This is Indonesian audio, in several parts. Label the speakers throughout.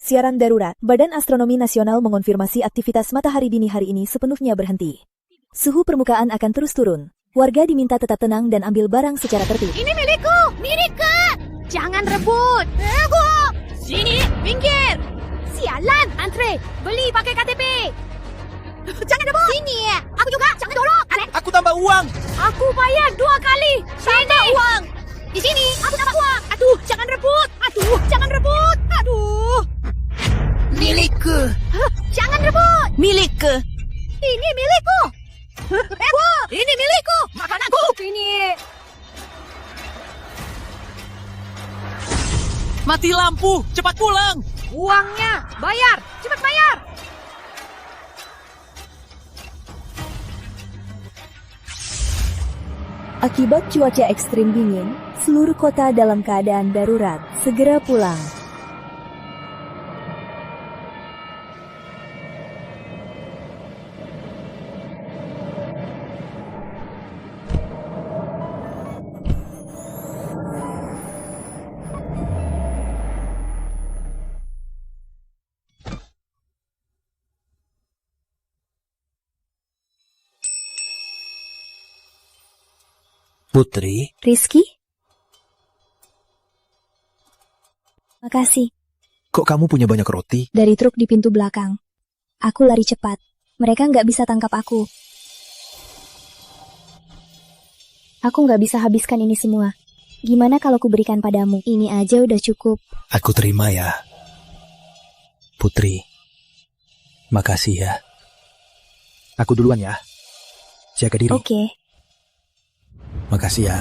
Speaker 1: Siaran darurat. Badan Astronomi Nasional mengonfirmasi aktivitas matahari dini hari ini sepenuhnya berhenti. Suhu permukaan akan terus turun. Warga diminta tetap tenang dan ambil barang secara tertib.
Speaker 2: Ini milikku! Milikku! Jangan rebut! Aku! Sini! Minggir! Sialan! Antre! Beli pakai KTP! Jangan rebut! Sini! Aku juga! Jangan dorong!
Speaker 3: Aku tambah uang!
Speaker 2: Aku bayar 2 kali! Tambah uang! Di sini! Aku tambah uang! Aduh! Jangan rebut! Aduh! Jangan rebut! Aduh!
Speaker 3: Milikku!
Speaker 2: Jangan rebut!
Speaker 3: Milikku!
Speaker 2: Ini milikku! Ini milikku! Makananku! Ini...
Speaker 3: Mati lampu! Cepat pulang!
Speaker 2: Uangnya! Bayar! Cepat bayar!
Speaker 1: Akibat cuaca ekstrim dingin, seluruh kota dalam keadaan darurat. Segera pulang.
Speaker 4: Putri,
Speaker 1: Rizky? Makasih.
Speaker 4: kok kamu punya banyak roti?
Speaker 1: Dari truk di pintu belakang. Aku lari cepat. Mereka nggak bisa tangkap aku. Aku nggak bisa habiskan ini semua. Gimana kalau kuberikan padamu? Ini aja udah cukup.
Speaker 4: Aku terima ya. Putri, makasih ya. Aku duluan ya. Jaga diri.
Speaker 1: Oke.
Speaker 4: Makasih ya.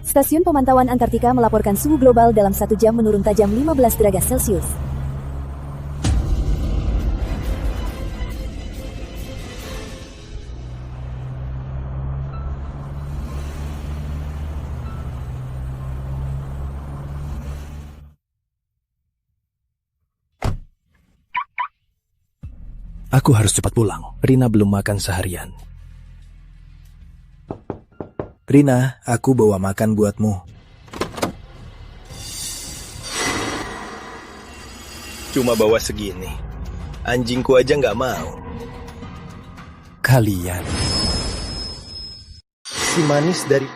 Speaker 1: Stasiun Pemantauan Antartika melaporkan suhu global dalam 1 jam menurun tajam 15 derajat Celcius.
Speaker 4: Aku harus cepat pulang. Rina belum makan seharian. Rina, aku bawa makan buatmu.
Speaker 5: Cuma bawa segini. Anjingku aja nggak mau.
Speaker 4: Kalian.
Speaker 5: Si manis dari...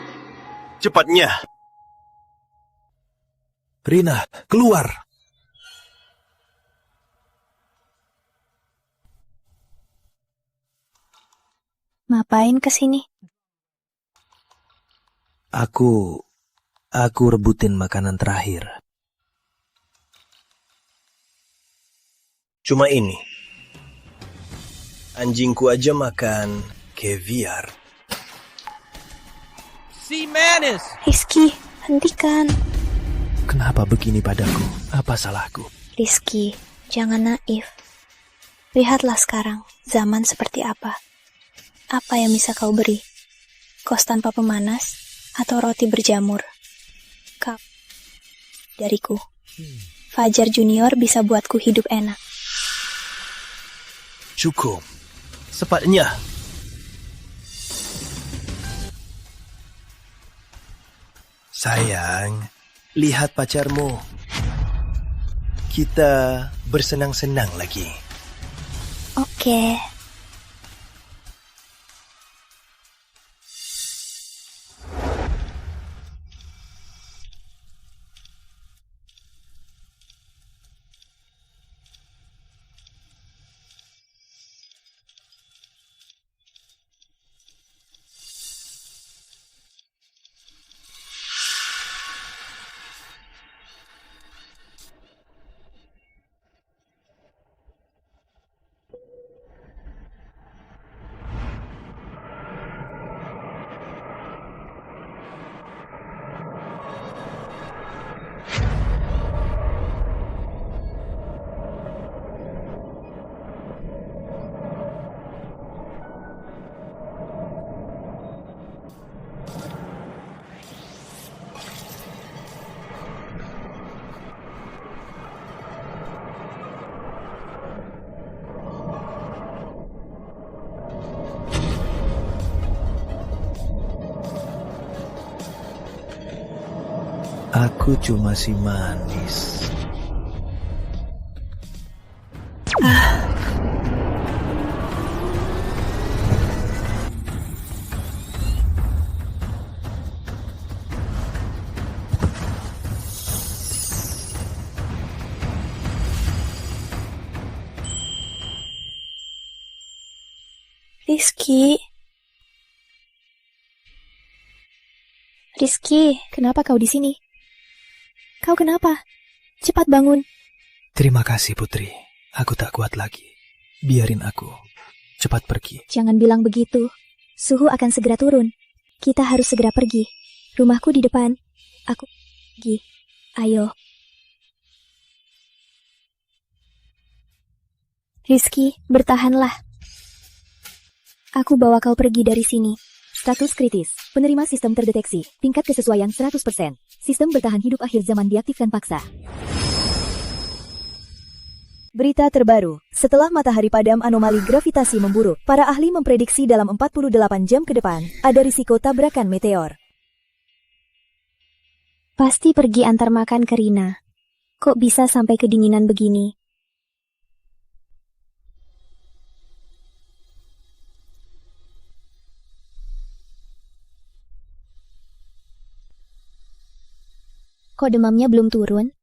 Speaker 5: Cepatnya.
Speaker 4: Rina, keluar.
Speaker 1: Ngapain kesini?
Speaker 4: Aku rebutin makanan terakhir.
Speaker 5: Cuma ini. Anjingku aja makan caviar.
Speaker 3: Si Manis!
Speaker 6: Rizky, hentikan.
Speaker 4: Kenapa begini padaku? Apa salahku?
Speaker 6: Rizky, jangan naif. Lihatlah sekarang, zaman seperti apa. Apa yang bisa kau beri? Kos tanpa pemanas atau roti berjamur? Kau dariku. Fajar Junior bisa buatku hidup enak.
Speaker 5: Cukup. Sepatnya. Sayang, lihat pacarmu. Kita bersenang-senang lagi.
Speaker 6: Oke.
Speaker 4: Aku cuma si manis.
Speaker 6: Rizky. Rizky,
Speaker 1: Kenapa kau di sini? Kau kenapa? Cepat bangun.
Speaker 4: Terima kasih Putri. Aku tak kuat lagi. Biarin aku. Cepat pergi.
Speaker 1: Jangan bilang begitu. Suhu akan segera turun. Kita harus segera pergi. Rumahku di depan. Aku pergi. Ayo. Rizky, bertahanlah. Aku bawa kau pergi dari sini. Status kritis. Penerima sistem terdeteksi. Tingkat kesesuaian 100%. Sistem bertahan hidup akhir zaman diaktifkan paksa. Berita terbaru. Setelah matahari padam anomali gravitasi memburuk, para ahli memprediksi dalam 48 jam ke depan, ada risiko tabrakan meteor.
Speaker 6: pasti pergi antar makan ke Rina. Kok bisa sampai kedinginan begini? Kok demamnya belum turun?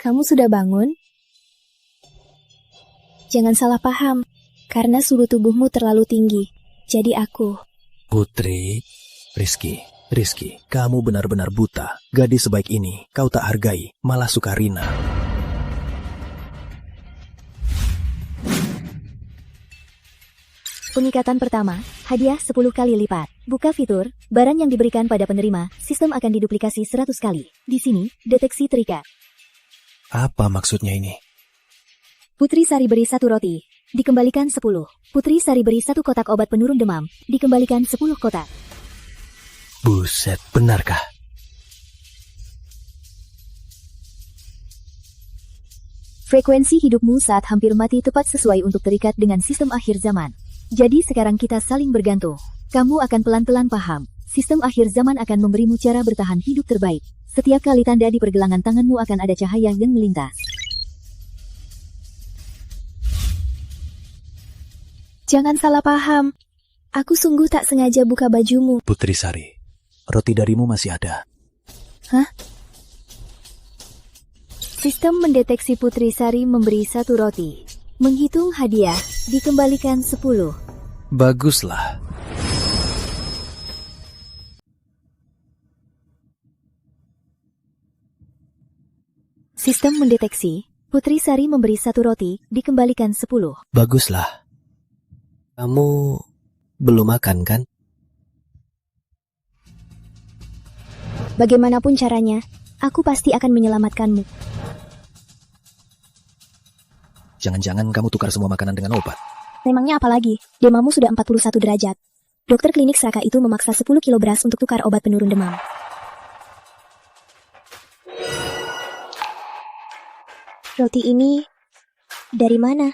Speaker 6: Kamu sudah bangun? Jangan salah paham, karena suhu tubuhmu terlalu tinggi. Jadi aku...
Speaker 4: Putri, Rizky, kamu benar-benar buta. Gadis sebaik ini, kau tak hargai, malah suka Rina.
Speaker 1: Pengikatan pertama, hadiah 10 kali lipat. Buka fitur, barang yang diberikan pada penerima, sistem akan diduplikasi 100 kali. Di sini, deteksi terikat.
Speaker 4: Apa maksudnya ini?
Speaker 1: Putri Sari beri 1 roti, dikembalikan 10. Putri Sari beri 1 kotak obat penurun demam, dikembalikan 10 kotak.
Speaker 4: Buset, benarkah?
Speaker 1: Frekuensi hidupmu saat hampir mati tepat sesuai untuk terikat dengan sistem akhir zaman. Jadi sekarang kita saling bergantung. Kamu akan pelan-pelan paham. Sistem akhir zaman akan memberimu cara bertahan hidup terbaik. Setiap kali tanda di pergelangan tanganmu akan ada cahaya yang melintas.
Speaker 6: Jangan salah paham. Aku sungguh tak sengaja buka bajumu.
Speaker 4: Putri Sari, roti darimu masih ada.
Speaker 6: Hah?
Speaker 1: Sistem mendeteksi Putri Sari memberi 1 roti. Menghitung hadiah, dikembalikan 10.
Speaker 4: Baguslah.
Speaker 1: Sistem mendeteksi, Putri Sari memberi 1 roti, dikembalikan 10.
Speaker 4: Baguslah. Kamu belum makan, kan?
Speaker 6: Bagaimanapun caranya, aku pasti akan menyelamatkanmu.
Speaker 4: Jangan-jangan kamu tukar semua makanan dengan obat.
Speaker 6: Memangnya apa lagi? Demammu sudah 41 derajat. Dokter klinik Seraka itu memaksa 10 kilo beras untuk tukar obat penurun demam. Roti ini dari mana?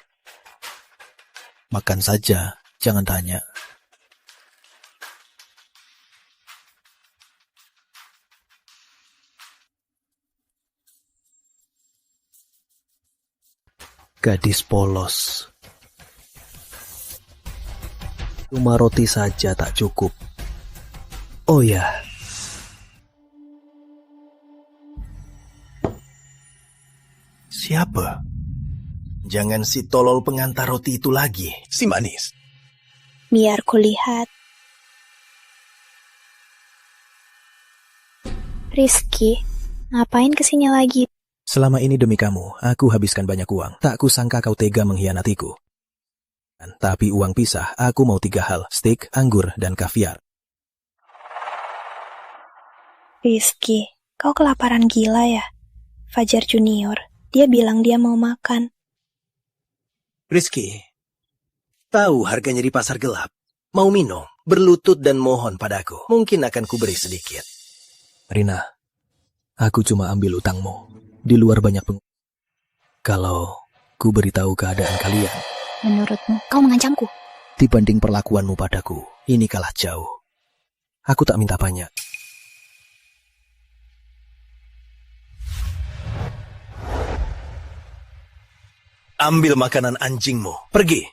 Speaker 4: Makan saja, jangan tanya. Gadis polos. Cuma roti saja tak cukup. Oh ya. Siapa?
Speaker 5: Jangan si tolol pengantar roti itu lagi, si manis.
Speaker 6: Biar kulihat. Rizky, ngapain kesini lagi?
Speaker 4: Selama ini demi kamu, aku habiskan banyak uang. Tak kusangka kau tega mengkhianatiku. Tapi uang pisah, aku mau 3 hal, steak, anggur, dan kaviar.
Speaker 6: Rizky, kau kelaparan gila ya? Fajar Junior, dia bilang dia mau makan.
Speaker 5: Rizky, Tahu harganya di pasar gelap. Mau minum, berlutut dan mohon padaku. Mungkin akan kuberi sedikit.
Speaker 4: Rina, aku cuma ambil utangmu. Di luar banyak Kalau ku beritahu keadaan kalian,
Speaker 6: Menurutmu, kau mengancamku?
Speaker 4: dibanding perlakuanmu padaku, ini kalah jauh. Aku tak minta banyak.
Speaker 5: Ambil makanan anjingmu. Pergi.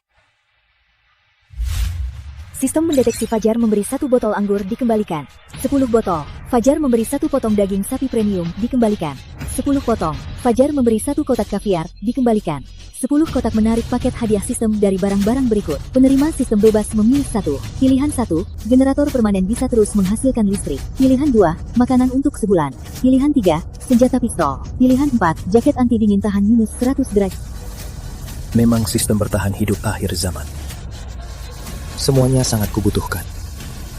Speaker 1: Sistem mendeteksi Fajar memberi 1 botol anggur dikembalikan. 10 botol. Fajar memberi 1 potong daging sapi premium dikembalikan. 10 potong. Fajar memberi 1 kotak kaviar dikembalikan. 10 kotak menarik paket hadiah sistem dari barang-barang berikut. Penerima sistem bebas memilih 1. Pilihan 1, generator permanen bisa terus menghasilkan listrik. Pilihan 2, makanan untuk sebulan. Pilihan 3, senjata pistol. Pilihan 4, jaket anti dingin tahan minus 100 derajat.
Speaker 4: Memang sistem bertahan hidup akhir zaman. Semuanya sangat kubutuhkan.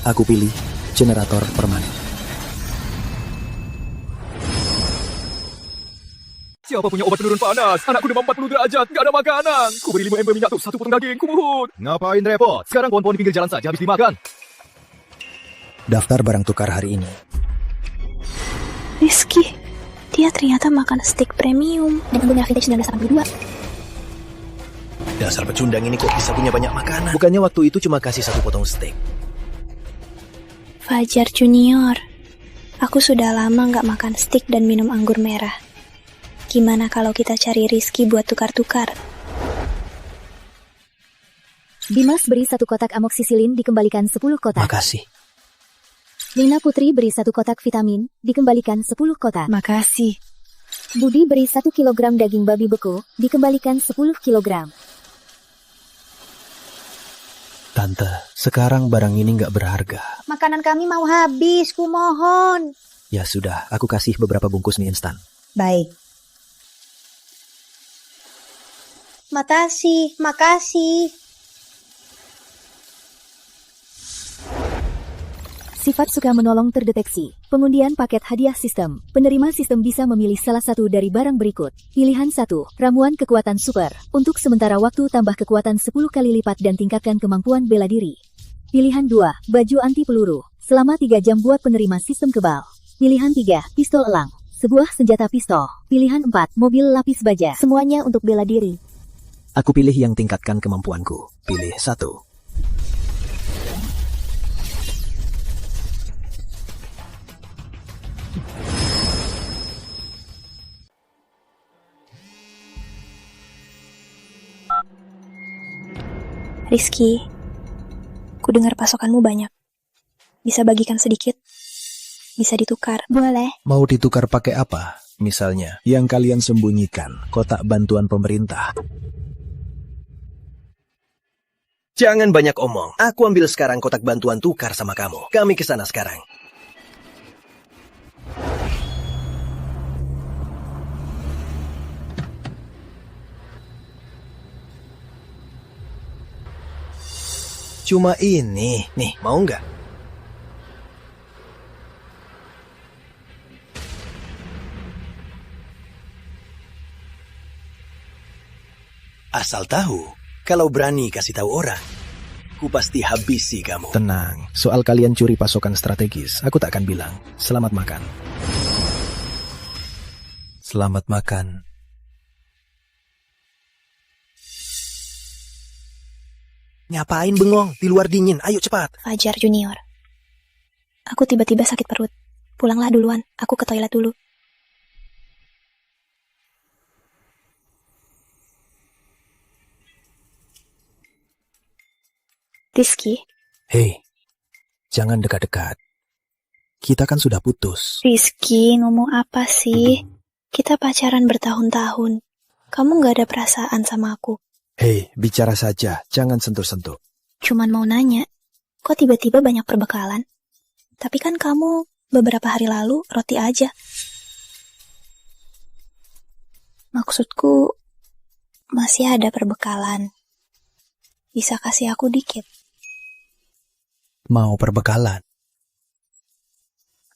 Speaker 4: Aku pilih generator permanen.
Speaker 7: Siapa punya obat penurun panas? Anakku demam 40 derajat, gak ada makanan. Ku beri 5 ember minyak tuh, 1 potong daging, ku mohon. Ngapain repot? Sekarang pohon-pohon di pinggir jalan saja habis dimakan.
Speaker 4: Daftar barang tukar hari ini.
Speaker 6: Rizky, dia ternyata makan steak premium dengan bunga vintage 1982.
Speaker 5: Dasar pecundang ini kok bisa punya banyak makanan. Bukannya waktu itu cuma kasih 1 potong steak.
Speaker 6: Fajar Junior, aku sudah lama gak makan steak dan minum anggur merah. Gimana kalau kita cari Rizky buat tukar-tukar?
Speaker 1: Dimas beri 1 kotak amoksisilin dikembalikan 10 kotak.
Speaker 4: Makasih.
Speaker 1: Lina Putri beri 1 kotak vitamin dikembalikan 10 kotak.
Speaker 2: Makasih.
Speaker 1: Budi beri 1 kilogram daging babi beku dikembalikan 10 kilogram.
Speaker 4: Tante, sekarang barang ini nggak berharga.
Speaker 2: Makanan kami mau habis, ku mohon.
Speaker 4: Ya sudah, aku kasih beberapa bungkus mie instan.
Speaker 2: Baik. Makasih.
Speaker 1: Sifat suka menolong terdeteksi. Pengundian paket hadiah sistem. Penerima sistem bisa memilih salah satu dari barang berikut. Pilihan 1, ramuan kekuatan super. Untuk sementara waktu tambah kekuatan 10 kali lipat dan tingkatkan kemampuan bela diri. Pilihan 2, baju anti peluru. Selama 3 jam buat penerima sistem kebal. Pilihan 3, pistol elang. Sebuah senjata pistol. Pilihan 4, mobil lapis baja. Semuanya untuk bela diri.
Speaker 4: Aku pilih yang tingkatkan kemampuanku. Pilih 1.
Speaker 6: Rizky, ku dengar pasokanmu banyak. Bisa bagikan sedikit? Bisa ditukar?
Speaker 2: Boleh.
Speaker 4: Mau ditukar pakai apa? Misalnya, yang kalian sembunyikan, kotak bantuan pemerintah.
Speaker 5: Jangan banyak omong. Aku ambil sekarang kotak bantuan tukar sama kamu. Kami kesana sekarang. Cuma ini. Nih, mau nggak? Asal tahu, kalau berani kasih tahu orang, ku pasti habisi kamu.
Speaker 4: Tenang, soal kalian curi pasokan strategis, aku tak akan bilang. Selamat makan. Selamat makan.
Speaker 5: Ngapain bengong? Di luar dingin, ayo cepat.
Speaker 6: Fajar Junior, aku tiba-tiba sakit perut. Pulanglah duluan, aku ke toilet dulu. Rizky?
Speaker 4: Hei, jangan dekat-dekat. Kita kan sudah putus.
Speaker 6: Rizky, ngomong apa sih? Kita pacaran bertahun-tahun. Kamu gak ada perasaan sama aku.
Speaker 4: Hei, bicara saja, jangan sentuh-sentuh.
Speaker 6: Cuman mau nanya, kok tiba-tiba banyak perbekalan? Tapi kan kamu beberapa hari lalu roti aja. Maksudku, masih ada perbekalan. Bisa kasih aku dikit?
Speaker 4: Mau perbekalan?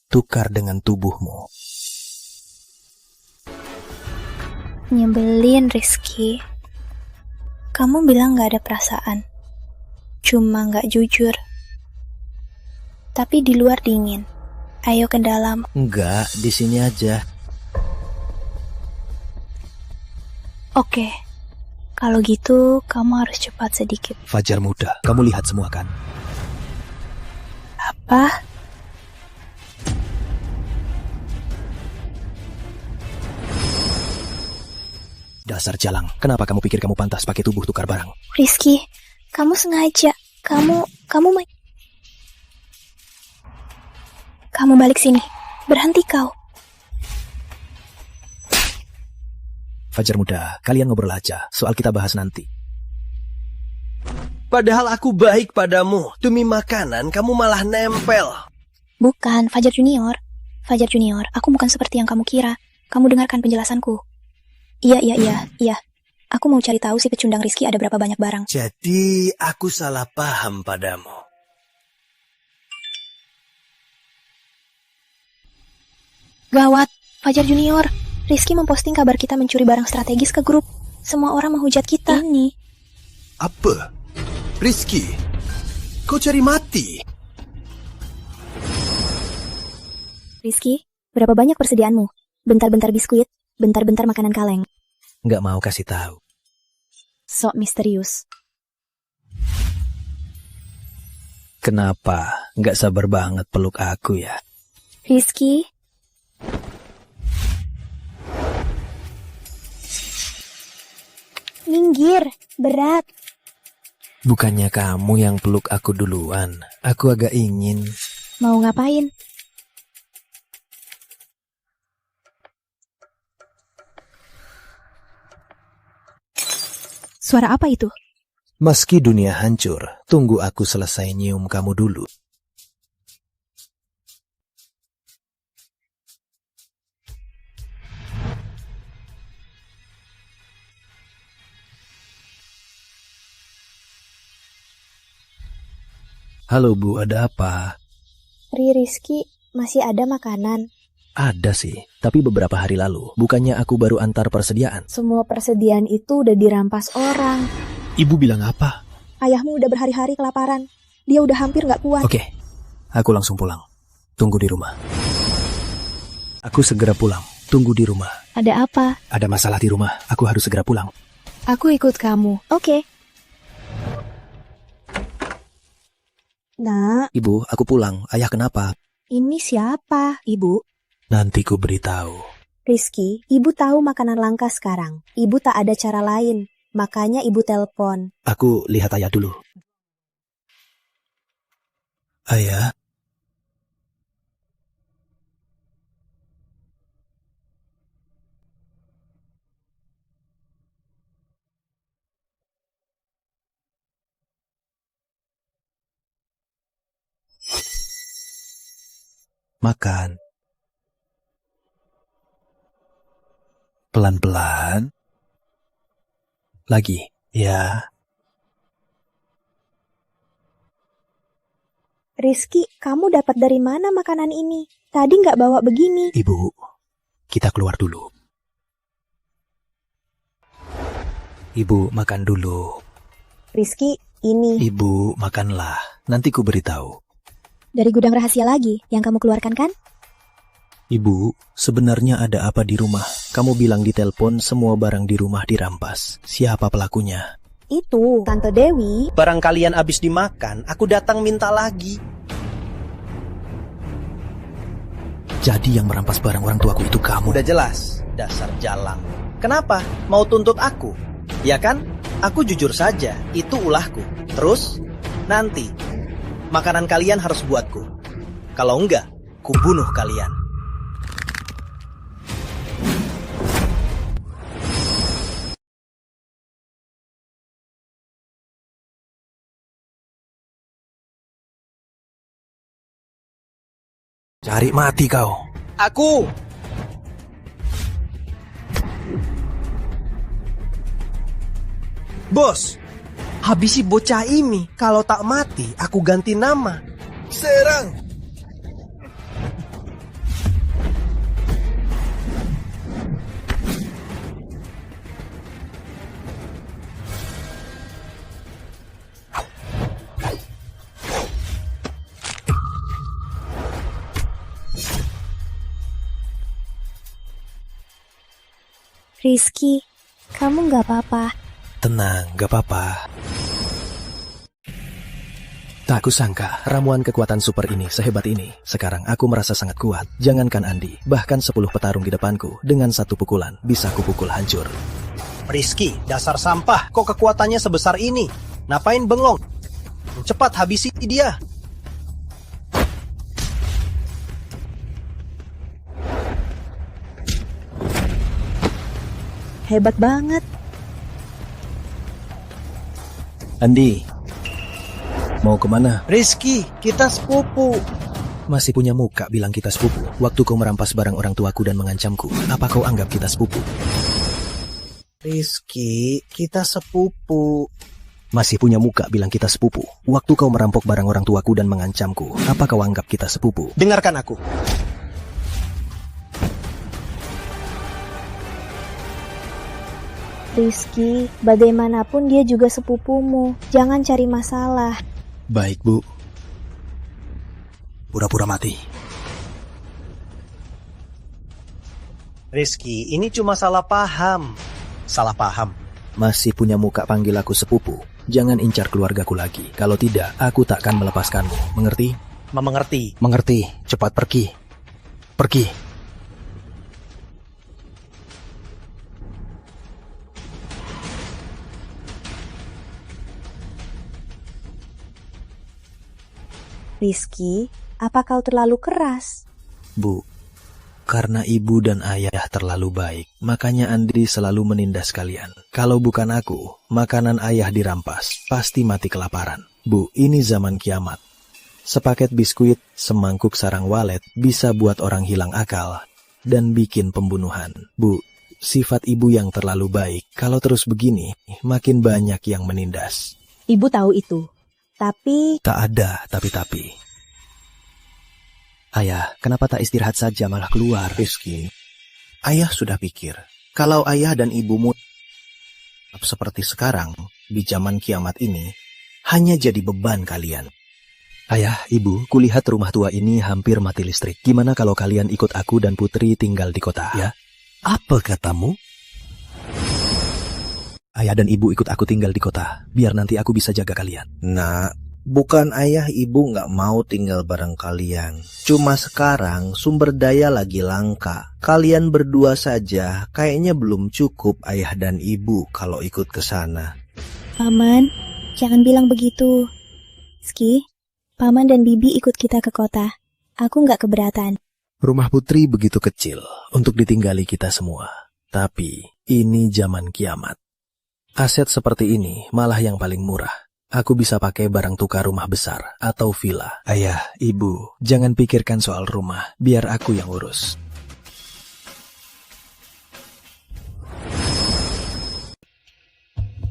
Speaker 4: Tukar dengan tubuhmu.
Speaker 6: Nyebelin, Rizky. Kamu bilang gak ada perasaan. cuma nggak jujur. Tapi di luar dingin. Ayo ke dalam.
Speaker 5: Enggak, di sini aja.
Speaker 6: Oke. Kalau gitu, kamu harus cepat sedikit.
Speaker 4: Fajar muda, kamu lihat semua kan?
Speaker 6: Apa?
Speaker 4: Dasar jalang, kenapa kamu pikir kamu pantas pakai tubuh tukar barang?
Speaker 6: Rizky, kamu sengaja. Kamu main. Kamu balik sini. Berhenti kau.
Speaker 4: Fajar muda, kalian ngobrol aja, soal kita bahas nanti.
Speaker 5: Padahal aku baik padamu. Demi makanan, kamu malah nempel.
Speaker 6: Bukan, Fajar Junior. Fajar Junior, aku bukan seperti yang kamu kira. Kamu dengarkan penjelasanku. Iya. Aku mau cari tahu si pecundang Rizky ada berapa banyak barang.
Speaker 5: Jadi, aku salah paham padamu.
Speaker 6: Gawat, Fajar Junior. Rizky memposting kabar kita mencuri barang strategis ke grup. Semua orang menghujat kita. Ini.
Speaker 5: Apa? Rizky, kau cari mati?
Speaker 1: Rizky, berapa banyak persediaanmu? Bentar-bentar biskuit, bentar-bentar makanan kaleng.
Speaker 4: Nggak mau kasih tahu.
Speaker 1: Sok misterius.
Speaker 4: Kenapa nggak sabar banget peluk aku ya?
Speaker 1: Rizky,
Speaker 6: Minggir, berat.
Speaker 4: Bukannya kamu yang peluk aku duluan. Aku agak ingin.
Speaker 1: mau ngapain? Suara apa itu?
Speaker 4: Meski dunia hancur, tunggu aku selesai nyium kamu dulu. Halo Bu, ada apa?
Speaker 6: Rizky, masih ada makanan?
Speaker 4: Ada sih, tapi beberapa hari lalu. Bukannya aku baru antar persediaan.
Speaker 1: Semua persediaan itu udah dirampas orang.
Speaker 4: Ibu bilang apa?
Speaker 6: Ayahmu udah berhari-hari kelaparan. Dia udah hampir gak kuat.
Speaker 4: Oke, aku langsung pulang. Tunggu di rumah. Aku segera pulang. Tunggu di rumah.
Speaker 1: Ada apa?
Speaker 4: Ada masalah di rumah. Aku harus segera pulang.
Speaker 1: Aku ikut kamu.
Speaker 6: Oke.
Speaker 1: Nak,
Speaker 4: Ibu, aku pulang. Ayah kenapa?
Speaker 1: ini siapa? Ibu.
Speaker 4: Nanti ku beritahu.
Speaker 6: Rizky, ibu tahu makanan langka sekarang. Ibu tak ada cara lain. Makanya ibu telepon.
Speaker 4: Aku lihat ayah dulu. Ayah? Makan. Pelan-pelan. Lagi, ya.
Speaker 6: Rizky, kamu dapat dari mana makanan ini? Tadi nggak bawa begini.
Speaker 4: Ibu, kita keluar dulu. Ibu, makan dulu.
Speaker 6: Rizky, ini.
Speaker 4: Ibu, makanlah. Nanti ku beritahu.
Speaker 1: Dari gudang rahasia lagi yang kamu keluarkan kan?
Speaker 4: Ibu, sebenarnya ada apa di rumah? Kamu bilang di telepon semua barang di rumah dirampas. Siapa pelakunya?
Speaker 6: Itu, Tante Dewi.
Speaker 5: Barang kalian habis dimakan, aku datang minta lagi.
Speaker 4: Jadi yang merampas barang orang tuaku itu kamu.
Speaker 5: Udah jelas, dasar jalang. Kenapa? Mau tuntut aku? Ya kan? Aku jujur saja, itu ulahku. Terus, nanti, makanan kalian harus buatku. Kalau enggak, ku bunuh kalian.
Speaker 4: Cari mati kau.
Speaker 5: Aku! Bos, habisi bocah ini. Kalau tak mati, aku ganti nama. Serang!
Speaker 6: Rizky, kamu nggak apa-apa.
Speaker 4: Tenang, gak apa-apa. Tak kusangka ramuan kekuatan super ini sehebat ini. Sekarang aku merasa sangat kuat. Jangankan Andi, bahkan 10 petarung di depanku dengan satu pukulan bisa kupukul hancur.
Speaker 5: Rizky, dasar sampah. Kok kekuatannya sebesar ini? Ngapain bengong? Cepat habisi dia.
Speaker 6: Hebat banget.
Speaker 4: Andi, mau kemana?
Speaker 5: Rizky, kita sepupu.
Speaker 4: Masih punya muka bilang kita sepupu. Waktu kau merampas barang orang tuaku dan mengancamku, apa kau anggap kita sepupu?
Speaker 5: Rizky, kita sepupu.
Speaker 4: Masih punya muka bilang kita sepupu. Waktu kau merampok barang orang tuaku dan mengancamku, apa kau anggap kita sepupu?
Speaker 5: Dengarkan aku.
Speaker 6: Rizky, bagaimanapun dia juga sepupumu. Jangan cari masalah.
Speaker 4: Baik, Bu. Pura-pura mati.
Speaker 5: Rizky, ini cuma salah paham. Salah paham.
Speaker 4: Masih punya muka panggil aku sepupu. Jangan incar keluargaku lagi. Kalau tidak, aku takkan melepaskanmu. Mengerti?
Speaker 5: Mengerti.
Speaker 4: Mengerti. Cepat pergi. Pergi.
Speaker 6: Rizky, apa kau terlalu keras?
Speaker 4: Bu, karena ibu dan ayah terlalu baik, makanya Andri selalu menindas kalian. Kalau bukan aku, makanan ayah dirampas, pasti mati kelaparan. Bu, ini zaman kiamat. Sepaket biskuit, semangkuk sarang walet bisa buat orang hilang akal dan bikin pembunuhan. Bu, sifat ibu yang terlalu baik, kalau terus begini, makin banyak yang menindas.
Speaker 6: Ibu tahu itu. Tapi...
Speaker 4: Tak ada tapi-tapi. Ayah, kenapa tak istirahat saja malah keluar?
Speaker 8: Rizky, ayah sudah pikir, kalau ayah dan ibumu seperti sekarang, di zaman kiamat ini, hanya jadi beban kalian.
Speaker 4: Ayah, ibu, kulihat rumah tua ini hampir mati listrik. Gimana kalau kalian ikut aku dan Putri tinggal di kota?
Speaker 8: Ya, apa katamu?
Speaker 4: Ayah dan ibu ikut aku tinggal di kota, biar nanti aku bisa jaga kalian.
Speaker 8: Nah, bukan ayah ibu nggak mau tinggal bareng kalian. Cuma sekarang sumber daya lagi langka. Kalian berdua saja kayaknya belum cukup ayah dan ibu kalau ikut ke sana.
Speaker 6: Paman, jangan bilang begitu. Rizky, Paman dan Bibi ikut kita ke kota. Aku nggak keberatan.
Speaker 4: Rumah Putri begitu kecil untuk ditinggali kita semua. Tapi ini zaman kiamat. Aset seperti ini malah yang paling murah. Aku bisa pakai barang tukar rumah besar atau villa. Ayah, ibu, jangan pikirkan soal rumah. Biar aku yang urus.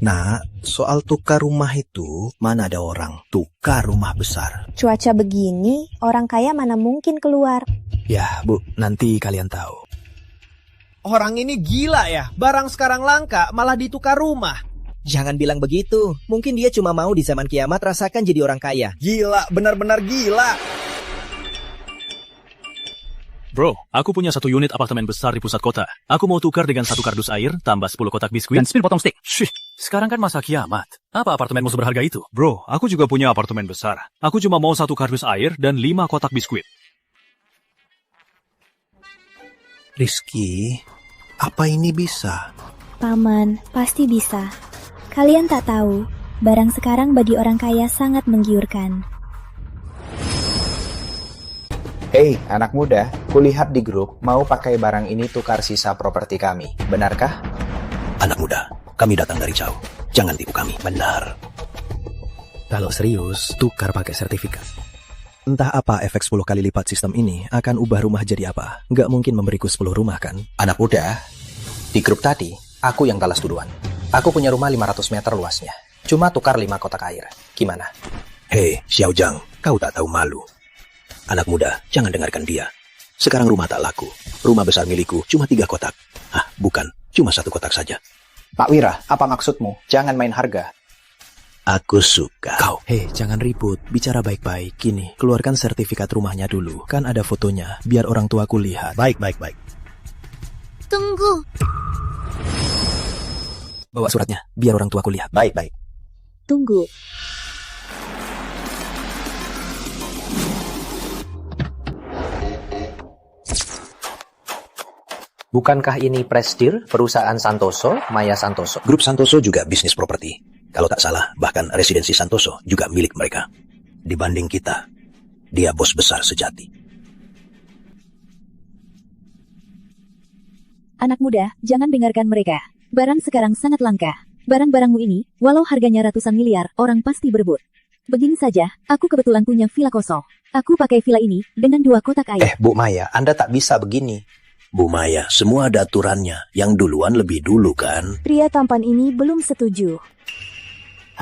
Speaker 8: Nah, soal tukar rumah itu, mana ada orang tukar rumah besar.
Speaker 6: Cuaca begini, orang kaya mana mungkin keluar.
Speaker 4: Ya, Bu, nanti kalian tahu.
Speaker 5: Orang ini gila ya. Barang sekarang langka malah ditukar rumah.
Speaker 9: Jangan bilang begitu. Mungkin dia cuma mau di zaman kiamat rasakan jadi orang kaya.
Speaker 5: Gila, benar-benar gila.
Speaker 10: Bro, aku punya 1 unit apartemen besar di pusat kota. Aku mau tukar dengan 1 kardus air, tambah 10 kotak biskuit,
Speaker 3: Dan 10 potong steak.
Speaker 10: Shh, sekarang kan masa kiamat. Apa apartemenmu seberharga itu?
Speaker 7: Bro, aku juga punya apartemen besar. Aku cuma mau 1 kardus air dan 5 kotak biskuit.
Speaker 8: Rizky, apa ini bisa?
Speaker 6: Paman, pasti bisa. Kalian tak tahu, barang sekarang bagi orang kaya sangat menggiurkan.
Speaker 11: Hei, anak muda, kulihat di grup mau pakai barang ini tukar sisa properti kami. Benarkah?
Speaker 4: Anak muda, kami datang dari jauh. Jangan tipu kami, benar. Kalau serius, tukar pakai sertifikat. Entah apa efek 10 kali lipat sistem ini akan ubah rumah jadi apa. Nggak mungkin memberiku 10 rumah kan?
Speaker 11: Anak muda, di grup tadi, aku yang balas duluan. Aku punya rumah 500 meter luasnya. Cuma tukar 5 kotak air. Gimana?
Speaker 4: Hei, Xiao Zhang, kau tak tahu malu. Anak muda, jangan dengarkan dia. Sekarang rumah tak laku. Rumah besar milikku cuma 3 kotak. Ah, bukan, cuma 1 kotak saja.
Speaker 11: Pak Wira, apa maksudmu? Jangan main harga.
Speaker 4: Aku suka. Kau, hei, jangan ribut. Bicara baik-baik. Gini, keluarkan sertifikat rumahnya dulu. Kan ada fotonya, biar orang tuaku lihat.
Speaker 8: Baik.
Speaker 2: Tunggu.
Speaker 4: Bawa suratnya, biar orang tuaku lihat.
Speaker 11: Baik, baik.
Speaker 1: Tunggu.
Speaker 11: Bukankah ini Prestige, perusahaan Santoso, Maya Santoso?
Speaker 4: Grup Santoso juga bisnis properti. Kalau tak salah, bahkan residensi Santoso juga milik mereka. Dibanding kita, dia bos besar sejati.
Speaker 1: Anak muda, jangan dengarkan mereka. Barang sekarang sangat langka. Barang-barangmu ini, walau harganya ratusan miliar, orang pasti berebut. Begini saja, aku kebetulan punya villa kosong. Aku pakai villa ini dengan 2 kotak air.
Speaker 11: Bu Maya, Anda tak bisa begini.
Speaker 4: Bu Maya, semua ada aturannya. Yang duluan lebih dulu kan?
Speaker 1: Pria tampan ini belum setuju.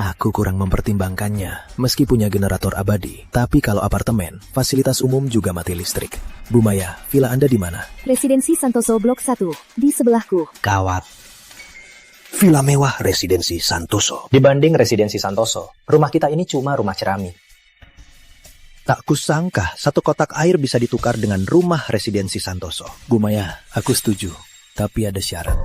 Speaker 4: Aku kurang mempertimbangkannya. Meski punya generator abadi, tapi kalau apartemen, fasilitas umum juga mati listrik. Bu Maya, villa Anda di mana?
Speaker 1: Residensi Santoso Blok 1, di sebelahku.
Speaker 11: Gawat.
Speaker 4: Villa mewah Residensi Santoso.
Speaker 11: Dibanding Residensi Santoso, rumah kita ini cuma rumah cerami.
Speaker 8: Tak kusangka 1 kotak air bisa ditukar dengan rumah Residensi Santoso.
Speaker 4: Bu Maya, aku setuju. Tapi ada syarat.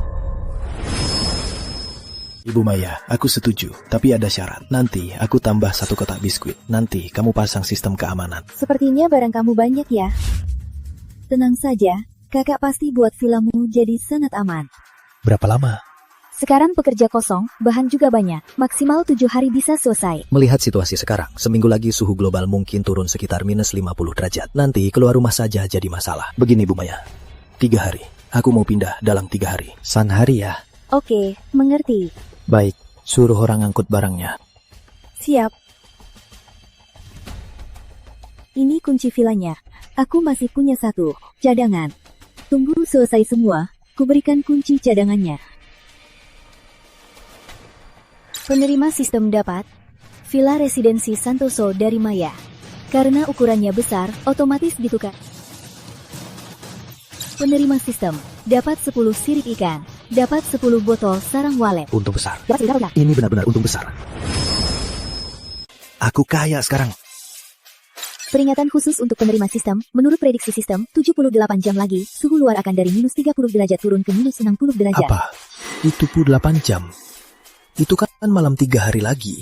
Speaker 4: Ibu Maya, aku setuju. Tapi ada syarat. Nanti aku tambah 1 kotak biskuit. Nanti kamu pasang sistem keamanan.
Speaker 1: Sepertinya barang kamu banyak ya. Tenang saja, kakak pasti buat villamu jadi sangat aman.
Speaker 4: Berapa lama?
Speaker 1: Sekarang pekerja kosong, bahan juga banyak. Maksimal 7 hari bisa selesai.
Speaker 4: Melihat situasi sekarang, seminggu lagi suhu global mungkin turun sekitar minus 50 derajat. Nanti keluar rumah saja jadi masalah. Begini Bu Maya, 3 hari. Aku mau pindah dalam 3 hari.
Speaker 8: San hari ya?
Speaker 1: Oke, mengerti.
Speaker 4: Baik, suruh orang angkut barangnya.
Speaker 1: Siap. Ini kunci villanya. Aku masih punya 1 cadangan. Tunggu selesai semua, kuberikan kunci cadangannya. Penerima sistem dapat Villa Residensi Santoso dari Maya. Karena ukurannya besar, otomatis ditukar. Penerima sistem dapat 10 sirip ikan, dapat 10 botol sarang walet.
Speaker 4: Untung besar.
Speaker 1: Dapat
Speaker 4: Ini benar-benar untung besar. Aku kaya sekarang.
Speaker 1: Peringatan khusus untuk penerima sistem, menurut prediksi sistem, 78 jam lagi, suhu luar akan dari minus 30 derajat turun ke minus 60 derajat.
Speaker 4: Apa? Itu pun 8 jam. Itu kan malam 3 hari lagi.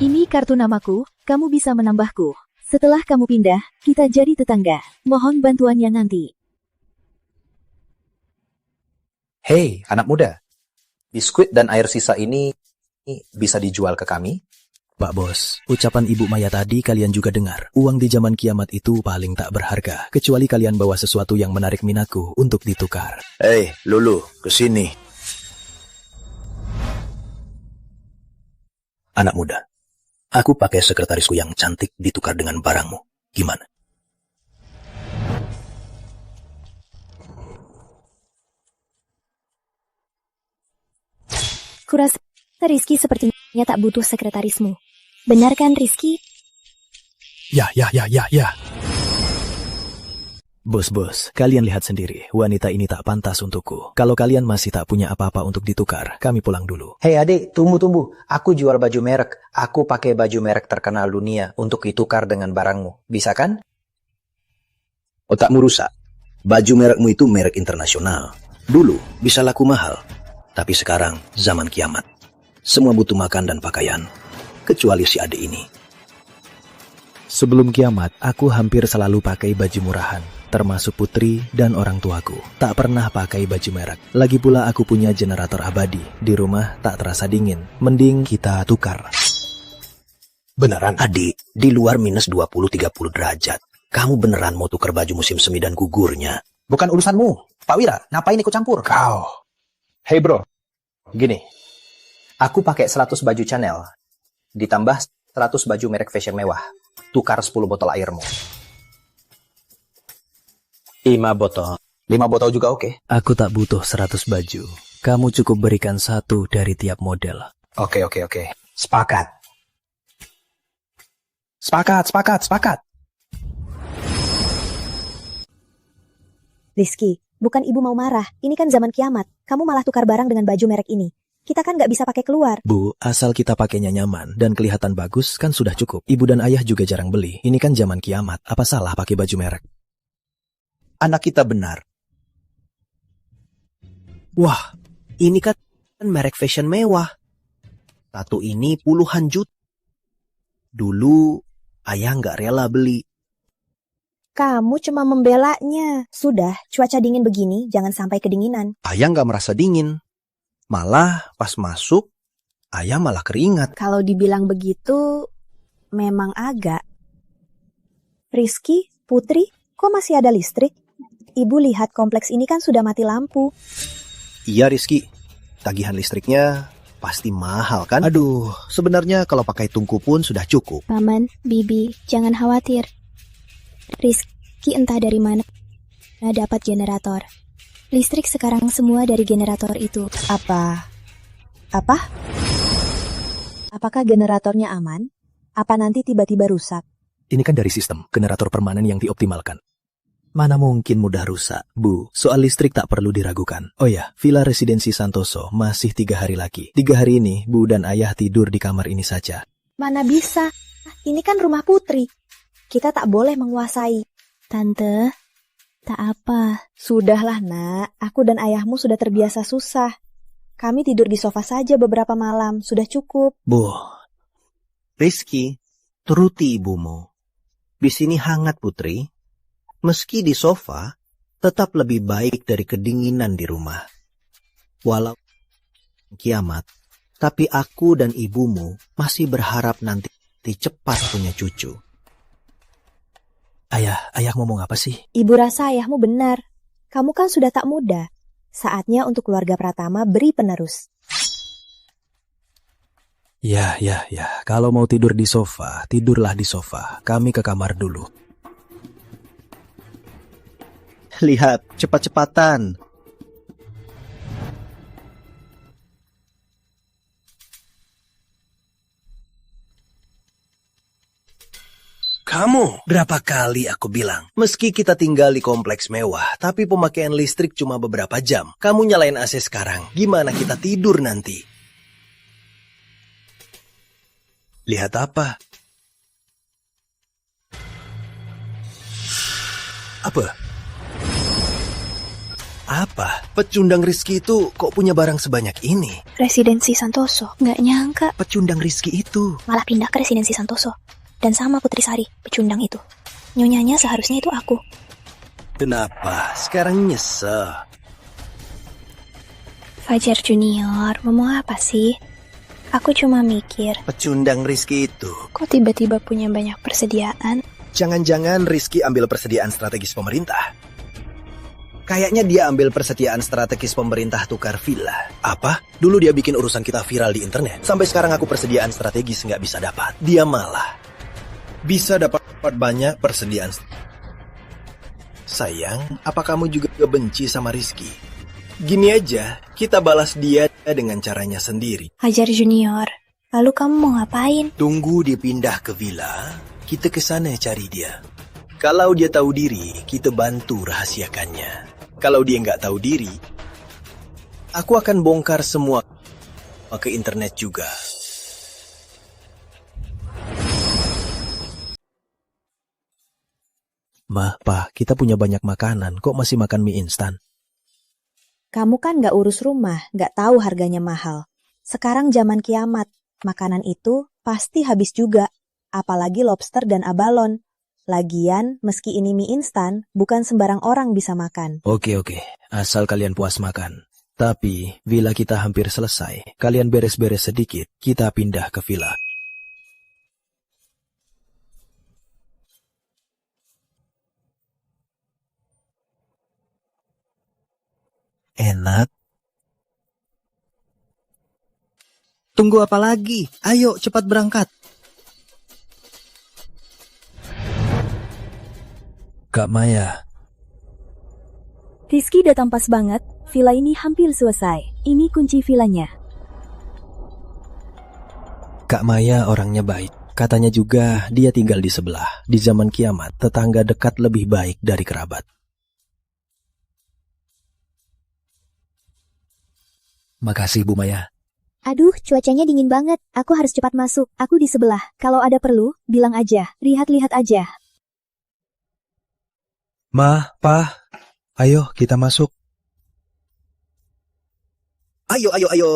Speaker 1: Ini kartu namaku, kamu bisa menambahku. Setelah kamu pindah, kita jadi tetangga. Mohon bantuannya nanti.
Speaker 11: Hei, anak muda. Biskuit dan air sisa ini bisa dijual ke kami?
Speaker 4: Pak Bos, ucapan Ibu Maya tadi kalian juga dengar. Uang di zaman kiamat itu paling tak berharga. Kecuali kalian bawa sesuatu yang menarik minatku untuk ditukar.
Speaker 12: Hei, Lulu, kesini.
Speaker 4: Anak muda, aku pakai sekretarisku yang cantik ditukar dengan barangmu. Gimana?
Speaker 6: Kurasa Rizky sepertinya tak butuh sekretarismu. Benar kan, Rizky?
Speaker 4: Ya. Bos, kalian lihat sendiri, wanita ini tak pantas untukku. Kalau kalian masih tak punya apa-apa untuk ditukar, kami pulang dulu.
Speaker 11: Hei adik, tunggu. Aku jual baju merek. Aku pakai baju merek terkenal dunia untuk ditukar dengan barangmu. Bisa kan?
Speaker 4: Otakmu rusak. Baju merekmu itu merek internasional. Dulu bisa laku mahal. Tapi sekarang zaman kiamat. Semua butuh makan dan pakaian. Kecuali si adik ini. Sebelum kiamat, aku hampir selalu pakai baju murahan. Termasuk putri dan orang tuaku. Tak pernah pakai baju merek. Lagi pula aku punya generator abadi. Di rumah tak terasa dingin. Mending kita tukar. Beneran? Adik, di luar minus 20-30 derajat. Kamu beneran mau tukar baju musim semi dan gugurnya?
Speaker 11: Bukan urusanmu. Pak Wira, ngapain ikut campur?
Speaker 4: Kau.
Speaker 11: Hei bro, gini. Aku pakai 100 baju Chanel. Ditambah 100 baju merek fashion mewah. Tukar 10 botol airmu. 5 botol. 5 botol juga oke?
Speaker 4: Aku tak butuh 100 baju. Kamu cukup berikan 1 dari tiap model.
Speaker 11: Oke. Sepakat.
Speaker 6: Rizky, bukan ibu mau marah. Ini kan zaman kiamat. Kamu malah tukar barang dengan baju merek ini. Kita kan nggak bisa pakai keluar.
Speaker 4: Bu, asal kita pakainya nyaman dan kelihatan bagus kan sudah cukup. Ibu dan ayah juga jarang beli. Ini kan zaman kiamat. Apa salah pakai baju merek?
Speaker 8: Anak kita benar. Wah, ini kan merek fashion mewah. Satu ini puluhan juta. Dulu ayah nggak rela beli.
Speaker 6: Kamu cuma membelanya. Sudah, cuaca dingin begini, jangan sampai kedinginan.
Speaker 8: Ayah nggak merasa dingin. Malah pas masuk, ayah malah keringat.
Speaker 6: Kalau dibilang begitu, memang agak. Rizky, Putri, kok masih ada listrik? Ibu lihat kompleks ini kan sudah mati lampu.
Speaker 8: Iya Rizky, tagihan listriknya pasti mahal kan? Aduh, sebenarnya kalau pakai tungku pun sudah cukup.
Speaker 6: Paman, Bibi, jangan khawatir. Rizky entah dari mana dapat generator. Listrik sekarang semua dari generator itu.
Speaker 1: Apa? Apakah generatornya aman? Apa nanti tiba-tiba rusak?
Speaker 4: Ini kan dari sistem generator permanen yang dioptimalkan. Mana mungkin mudah rusak, Bu. Soal listrik tak perlu diragukan. Oh ya, Villa Residensi Santoso masih 3 hari lagi. 3 hari ini, Bu dan Ayah tidur di kamar ini saja.
Speaker 6: Mana bisa? Ini kan rumah Putri. Kita tak boleh menguasai. Tante, tak apa.
Speaker 1: Sudahlah nak, aku dan ayahmu sudah terbiasa susah. Kami tidur di sofa saja beberapa malam, sudah cukup.
Speaker 8: Bu, Rizky, turuti ibumu. Di sini hangat Putri. Meski di sofa, tetap lebih baik dari kedinginan di rumah. Walau kiamat, tapi aku dan ibumu masih berharap nanti cepat punya cucu.
Speaker 4: Ayah ngomong apa sih?
Speaker 6: Ibu rasa ayahmu benar. Kamu kan sudah tak muda. Saatnya untuk keluarga Pratama beri penerus.
Speaker 4: Ya. Kalau mau tidur di sofa, tidurlah di sofa. Kami ke kamar dulu.
Speaker 8: Lihat, cepat-cepatan. Kamu, berapa kali aku bilang, meski kita tinggal di kompleks mewah, tapi pemakaian listrik cuma beberapa jam. Kamu nyalain AC sekarang, gimana kita tidur nanti? Lihat apa? Apa? Pecundang Rizky itu kok punya barang sebanyak ini?
Speaker 6: Residensi Santoso, nggak nyangka.
Speaker 8: Pecundang Rizky itu
Speaker 6: Malah pindah ke Residensi Santoso. Dan sama Putri Sari, pecundang itu. Nyonyanya seharusnya itu aku.
Speaker 8: kenapa? Sekarang nyesel.
Speaker 6: Fajar Junior, ngomong apa sih? Aku cuma mikir,
Speaker 8: Pecundang Rizky itu,
Speaker 6: kok tiba-tiba punya banyak persediaan?
Speaker 8: jangan-jangan Rizky ambil persediaan strategis pemerintah. Kayaknya dia ambil persediaan strategis pemerintah tukar villa. Apa? Dulu dia bikin urusan kita viral di internet. Sampai sekarang aku persediaan strategis nggak bisa dapat. Dia malah bisa dapat banyak persediaan. Sayang, apa kamu juga benci sama Rizky? Gini aja, kita balas dia dengan caranya sendiri.
Speaker 6: Fajar Junior, lalu kamu mau ngapain?
Speaker 8: Tunggu dia pindah ke villa, kita ke sana cari dia. Kalau dia tahu diri, kita bantu rahasiakannya. Kalau dia nggak tahu diri, aku akan bongkar semua ke internet juga.
Speaker 4: Ma, Pa, kita punya banyak makanan, kok masih makan mie instan?
Speaker 1: Kamu kan nggak urus rumah, nggak tahu harganya mahal. Sekarang zaman kiamat, makanan itu pasti habis juga. Apalagi lobster dan abalon. Lagian, meski ini mie instan, bukan sembarang orang bisa makan.
Speaker 4: Oke, asal kalian puas makan. Tapi, villa kita hampir selesai. Kalian beres-beres sedikit, kita pindah ke villa.
Speaker 8: Enak. Tunggu apa lagi? Ayo, cepat berangkat.
Speaker 4: Kak Maya,
Speaker 1: Rizky datang pas banget, villa ini hampir selesai. Ini kunci villanya.
Speaker 4: Kak Maya orangnya baik. Katanya juga dia tinggal di sebelah. Di zaman kiamat, tetangga dekat lebih baik dari kerabat. Makasih Bu Maya.
Speaker 1: Aduh, cuacanya dingin banget. Aku harus cepat masuk. Aku di sebelah. Kalau ada perlu, bilang aja. Lihat-lihat aja.
Speaker 4: Ma, Pa, ayo kita masuk.
Speaker 5: Ayo, ayo, ayo.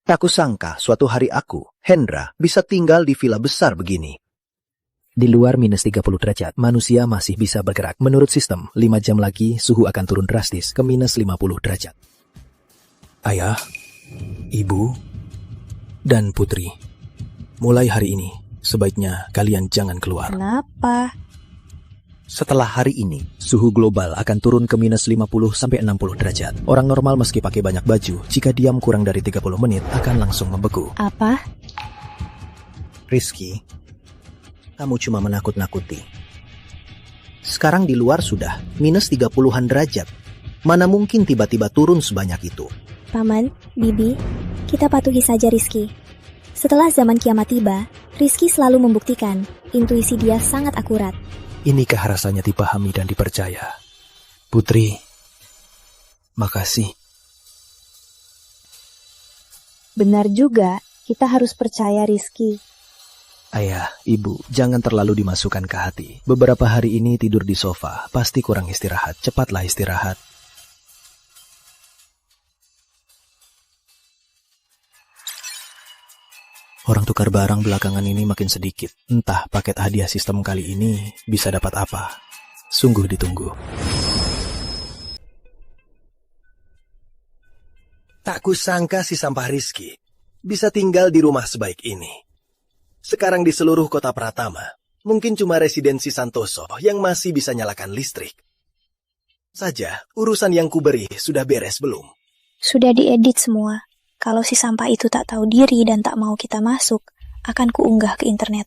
Speaker 8: Tak kusangka suatu hari aku, Hendra, bisa tinggal di villa besar begini.
Speaker 4: Di luar minus 30 derajat, manusia masih bisa bergerak. Menurut sistem, 5 jam lagi suhu akan turun drastis ke minus 50 derajat. Ayah, ibu, dan putri, mulai hari ini, sebaiknya kalian jangan keluar.
Speaker 6: Kenapa?
Speaker 4: Setelah hari ini, suhu global akan turun ke minus 50-60 derajat. Orang normal meski pakai banyak baju, jika diam kurang dari 30 menit, akan langsung membeku.
Speaker 6: Apa?
Speaker 8: Rizky, kamu cuma menakut-nakuti. Sekarang di luar sudah minus 30-an derajat. Mana mungkin tiba-tiba turun sebanyak itu?
Speaker 6: Paman, Bibi, kita patuhi saja Rizky. Setelah zaman kiamat tiba, Rizky selalu membuktikan intuisi dia sangat akurat.
Speaker 4: Inikah rasanya dipahami dan dipercaya? Putri, makasih.
Speaker 6: Benar juga, kita harus percaya Rizky.
Speaker 4: Ayah, ibu, jangan terlalu dimasukkan ke hati. Beberapa hari ini tidur di sofa, pasti kurang istirahat. Cepatlah istirahat. Orang tukar barang belakangan ini makin sedikit. Entah paket hadiah sistem kali ini bisa dapat apa. Sungguh ditunggu.
Speaker 8: Tak kusangka si sampah Rizky bisa tinggal di rumah sebaik ini. Sekarang di seluruh kota Pratama, mungkin cuma residensi Santoso yang masih bisa nyalakan listrik. Saja, urusan yang kuberi sudah beres belum?
Speaker 6: Sudah diedit semua. Kalau si sampah itu tak tahu diri dan tak mau kita masuk, akan kuunggah ke internet.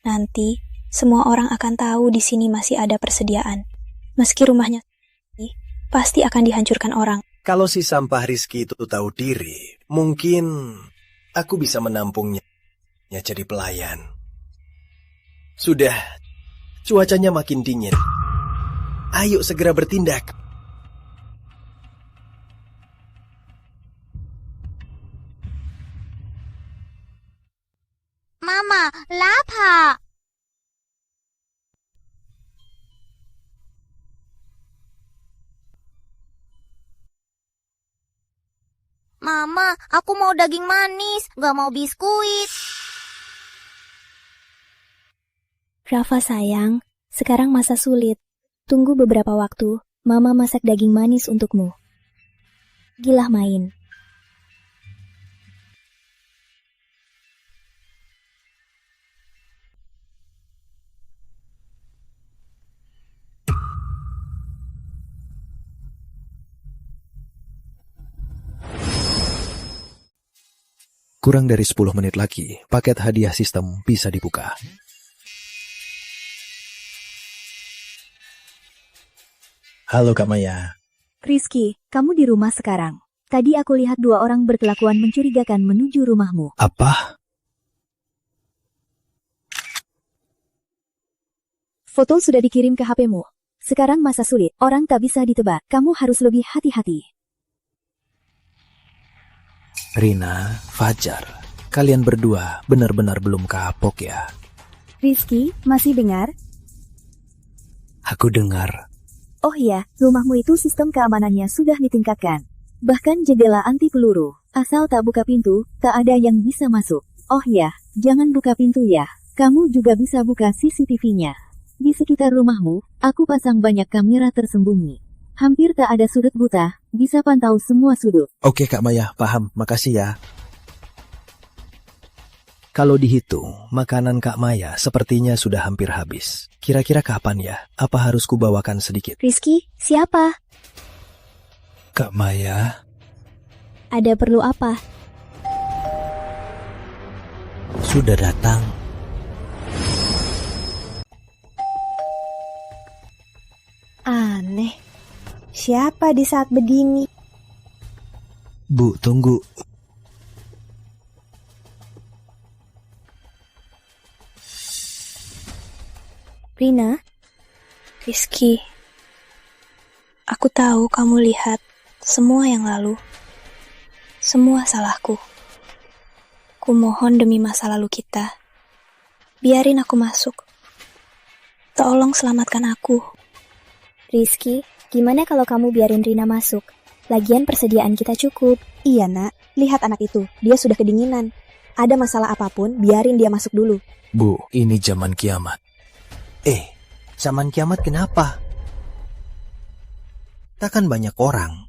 Speaker 6: Nanti, semua orang akan tahu di sini masih ada persediaan. Meski rumahnya pasti akan dihancurkan orang.
Speaker 8: Kalau si sampah Rizky itu tahu diri, mungkin aku bisa menampungnya jadi pelayan. Sudah, cuacanya makin dingin. Ayo segera bertindak.
Speaker 2: Mama, lapar. Mama, aku mau daging manis, gak mau biskuit.
Speaker 6: Rafa sayang, sekarang masa sulit. Tunggu beberapa waktu, Mama masak daging manis untukmu. Gilah main.
Speaker 4: Kurang dari 10 menit lagi, paket hadiah sistem bisa dibuka. Halo Kak Maya.
Speaker 1: Rizky, kamu di rumah sekarang. Tadi aku lihat 2 orang berkelakuan mencurigakan menuju rumahmu.
Speaker 4: Apa?
Speaker 1: Foto sudah dikirim ke HP-mu. Sekarang masa sulit, orang tak bisa ditebak. Kamu harus lebih hati-hati.
Speaker 4: Rina, Fajar, kalian berdua benar-benar belum kapok ya?
Speaker 1: Rizky, masih dengar?
Speaker 4: Aku dengar.
Speaker 1: Oh iya, rumahmu itu sistem keamanannya sudah ditingkatkan. Bahkan jendela anti peluru. Asal tak buka pintu, tak ada yang bisa masuk. Oh ya, jangan buka pintu ya. Kamu juga bisa buka CCTV-nya. Di sekitar rumahmu, aku pasang banyak kamera tersembunyi. Hampir tak ada sudut buta, bisa pantau semua sudut.
Speaker 4: Oke Kak Maya, paham. Makasih ya. Kalau dihitung, makanan Kak Maya sepertinya sudah hampir habis. Kira-kira kapan ya? Apa harus kubawakan sedikit?
Speaker 6: Rizky, siapa?
Speaker 4: Kak Maya.
Speaker 6: Ada perlu apa?
Speaker 4: Sudah datang.
Speaker 6: Aneh. Siapa di saat begini?
Speaker 4: Bu, tunggu.
Speaker 6: Rina? Rizky. Aku tahu kamu lihat semua yang lalu. Semua salahku. Kumohon demi masa lalu kita. Biarin aku masuk. Tolong selamatkan aku.
Speaker 13: Rizky, gimana kalau kamu biarin Rina masuk? Lagian persediaan kita cukup.
Speaker 14: Iya nak, lihat anak itu, dia sudah kedinginan. Ada masalah apapun, biarin dia masuk dulu.
Speaker 4: Bu, ini zaman kiamat.
Speaker 5: Zaman kiamat kenapa?
Speaker 8: Takkan banyak orang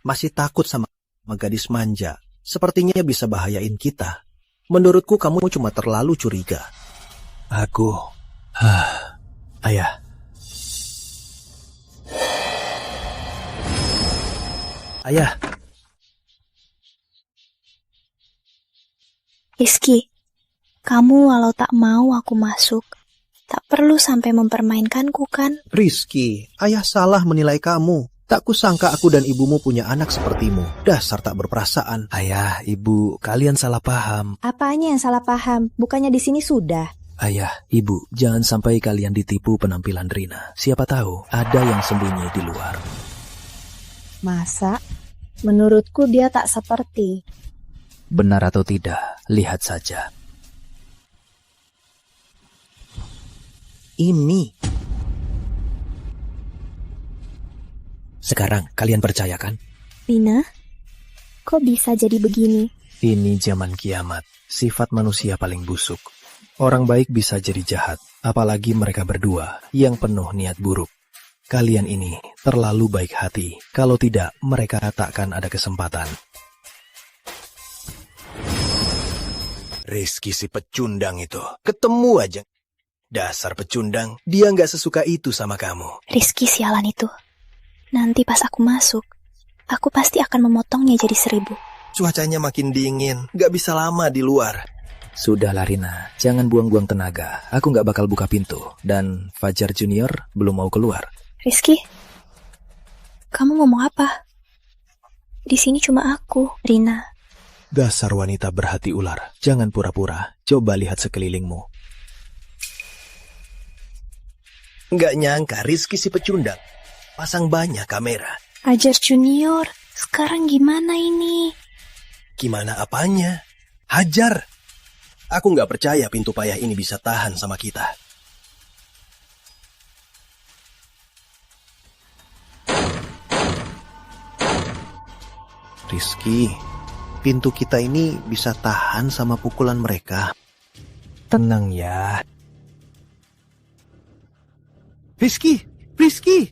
Speaker 8: masih takut sama gadis manja. Sepertinya bisa bahayain kita. Menurutku kamu cuma terlalu curiga.
Speaker 4: Ayah. Ayah.
Speaker 6: Rizky, kamu walau tak mau aku masuk, tak perlu sampai mempermainkanku kan?
Speaker 8: Rizky, ayah salah menilai kamu. Tak kusangka aku dan ibumu punya anak sepertimu. Dasar tak berperasaan.
Speaker 4: Ayah, ibu, kalian salah paham.
Speaker 14: Apanya yang salah paham? Bukannya di sini sudah.
Speaker 4: Ayah, ibu, jangan sampai kalian ditipu penampilan Rina. Siapa tahu ada yang sembunyi di luar.
Speaker 14: Masa? Menurutku dia tak seperti.
Speaker 4: Benar atau tidak, lihat saja.
Speaker 8: Ini.
Speaker 4: Sekarang kalian percaya kan?
Speaker 13: Rina, kok bisa jadi begini?
Speaker 4: Ini zaman kiamat. Sifat manusia paling busuk. Orang baik bisa jadi jahat, apalagi mereka berdua yang penuh niat buruk. Kalian ini terlalu baik hati. Kalau tidak, mereka takkan ada kesempatan.
Speaker 12: Rizky si pecundang itu. Ketemu aja. Dasar pecundang. Dia nggak sesuka itu sama kamu.
Speaker 6: Rizky sialan itu. Nanti pas aku masuk, aku pasti akan memotongnya jadi 1000.
Speaker 8: Cuacanya makin dingin. Gak bisa lama di luar.
Speaker 4: Sudahlah Rina, jangan buang-buang tenaga. Aku nggak bakal buka pintu. Dan Fajar Junior belum mau keluar.
Speaker 6: Rizky, kamu ngomong apa? Di sini cuma aku, Rina.
Speaker 4: Dasar wanita berhati ular. Jangan pura-pura. Coba lihat sekelilingmu.
Speaker 8: Gak nyangka Rizky si pecundang. Pasang banyak kamera.
Speaker 6: Fajar Junior, sekarang gimana ini?
Speaker 8: Gimana apanya? Hajar. Aku gak percaya pintu payah ini bisa tahan sama kita. Rizky, pintu kita ini bisa tahan sama pukulan mereka.
Speaker 4: Tenang ya.
Speaker 8: Rizky! Rizky!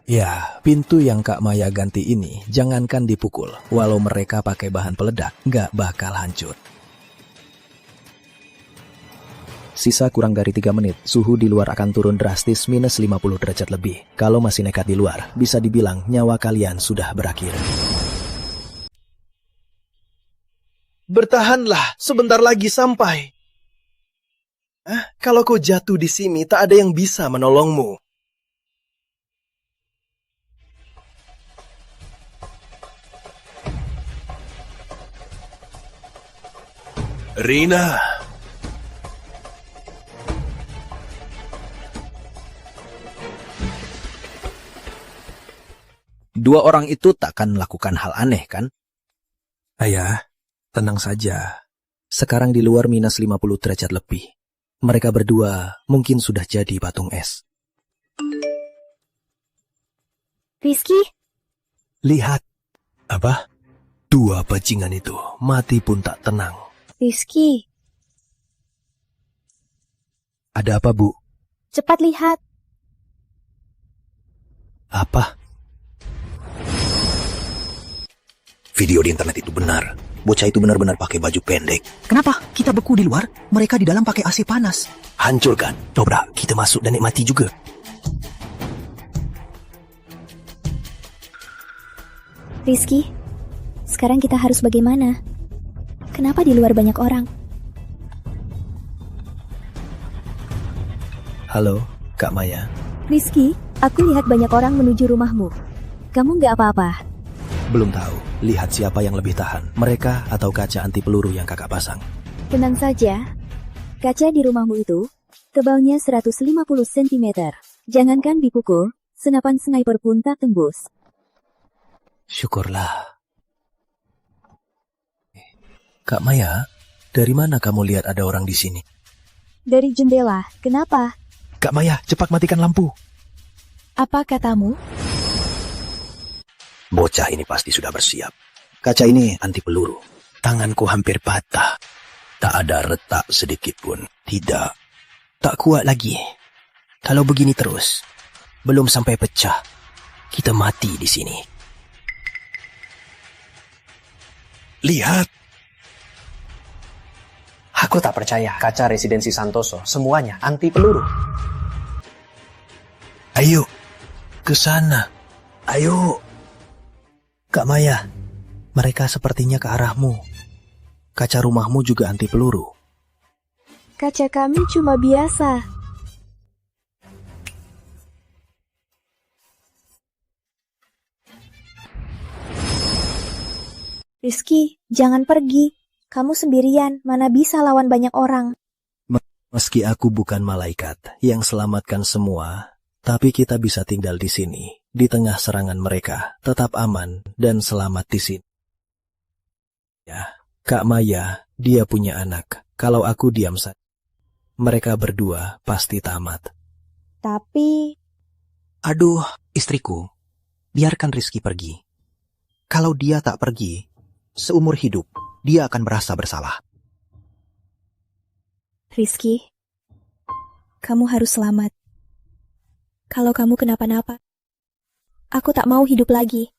Speaker 4: Ya, pintu yang Kak Maya ganti ini jangankan dipukul. Walau mereka pakai bahan peledak, nggak bakal hancur. Sisa kurang dari 3 menit, suhu di luar akan turun drastis minus 50 derajat lebih. Kalau masih nekat di luar, bisa dibilang nyawa kalian sudah berakhir.
Speaker 8: Bertahanlah, sebentar lagi sampai. Kalau kau jatuh di sini, tak ada yang bisa menolongmu.
Speaker 12: Rina.
Speaker 4: Dua orang itu takkan melakukan hal aneh, kan? Ayah, tenang saja. Sekarang di luar minus 50 derajat lebih. Mereka berdua mungkin sudah jadi patung es.
Speaker 13: Rizky?
Speaker 4: Lihat. Apa? Dua bajingan itu mati pun tak tenang.
Speaker 13: Rizky?
Speaker 4: Ada apa, Bu?
Speaker 13: Cepat lihat.
Speaker 4: Apa?
Speaker 12: Video di internet itu benar. Bocah itu benar-benar pakai baju pendek.
Speaker 5: Kenapa? Kita beku di luar, mereka di dalam pakai AC panas.
Speaker 12: Hancurkan.
Speaker 5: Dobra, kita masuk dan nikmati juga.
Speaker 13: Rizky, sekarang kita harus bagaimana? Kenapa di luar banyak orang?
Speaker 4: Halo, Kak Maya.
Speaker 1: Rizky, aku lihat banyak orang menuju rumahmu. Kamu nggak apa-apa?
Speaker 4: Belum tahu. Lihat siapa yang lebih tahan, mereka atau kaca anti peluru yang kakak pasang.
Speaker 1: Tenang saja. Kaca di rumahmu itu tebalnya 150 cm. Jangankan dipukul, senapan sniper pun tak tembus.
Speaker 4: Syukurlah. Kak Maya, dari mana kamu lihat ada orang di sini?
Speaker 13: Dari jendela, kenapa?
Speaker 4: Kak Maya, cepat matikan lampu.
Speaker 13: Apa katamu?
Speaker 12: Bocah ini pasti sudah bersiap. Kaca ini anti peluru. Tanganku hampir patah. Tak ada retak sedikit pun. Tidak. Tak kuat lagi. Kalau begini terus, belum sampai pecah, kita mati di sini. Lihat.
Speaker 11: Aku tak percaya kaca residensi Santoso semuanya anti peluru.
Speaker 12: Ayo, ke sana. Ayo.
Speaker 4: Kak Maya, mereka sepertinya ke arahmu. Kaca rumahmu juga anti peluru.
Speaker 13: Kaca kami cuma biasa. Rizky, jangan pergi. Kamu sendirian, mana bisa lawan banyak orang.
Speaker 4: Meski aku bukan malaikat yang selamatkan semua, tapi kita bisa tinggal di sini, di tengah serangan mereka, tetap aman dan selamat di sini. Ya, Kak Maya, dia punya anak. Kalau aku diam saja, mereka berdua pasti tamat.
Speaker 14: Tapi...
Speaker 12: Aduh, istriku, biarkan Rizky pergi. Kalau dia tak pergi, seumur hidup, dia akan merasa bersalah.
Speaker 13: Rizky, kamu harus selamat. Kalau kamu kenapa-napa, aku tak mau hidup lagi.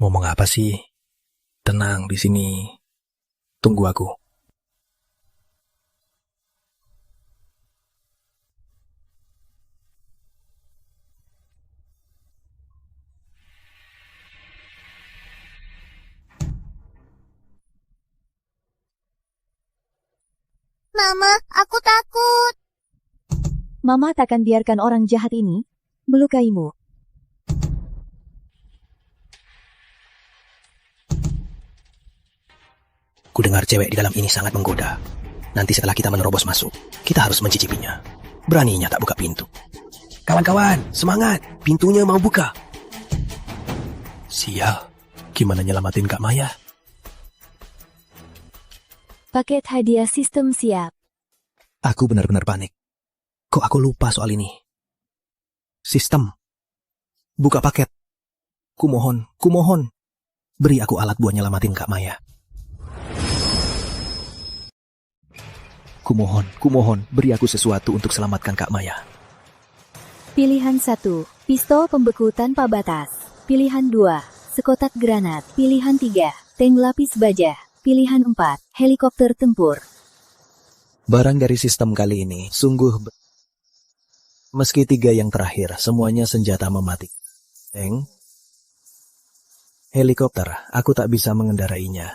Speaker 4: Ngomong apa sih? Tenang di sini. Tunggu aku.
Speaker 2: Mama, aku takut.
Speaker 1: Mama takkan biarkan orang jahat ini melukaimu.
Speaker 12: Ku dengar cewek di dalam ini sangat menggoda. Nanti setelah kita menerobos masuk, kita harus mencicipinya. Beraninya tak buka pintu. Kawan-kawan, semangat! Pintunya mau buka.
Speaker 4: Sial, gimana nyelamatin Kak Maya?
Speaker 1: Paket hadiah sistem siap.
Speaker 12: Aku benar-benar panik. Kok aku lupa soal ini? Sistem. Buka paket. Kumohon. Beri aku alat buat nyelamatin Kak Maya. Kumohon, beri aku sesuatu untuk selamatkan Kak Maya.
Speaker 1: Pilihan 1, pistol pembeku tanpa batas. Pilihan 2, sekotak granat. Pilihan 3, tank lapis baja. Pilihan 4, helikopter tempur.
Speaker 4: Barang dari sistem kali ini sungguh meski 3 yang terakhir semuanya senjata memati. Tank, helikopter, aku tak bisa mengendarainya.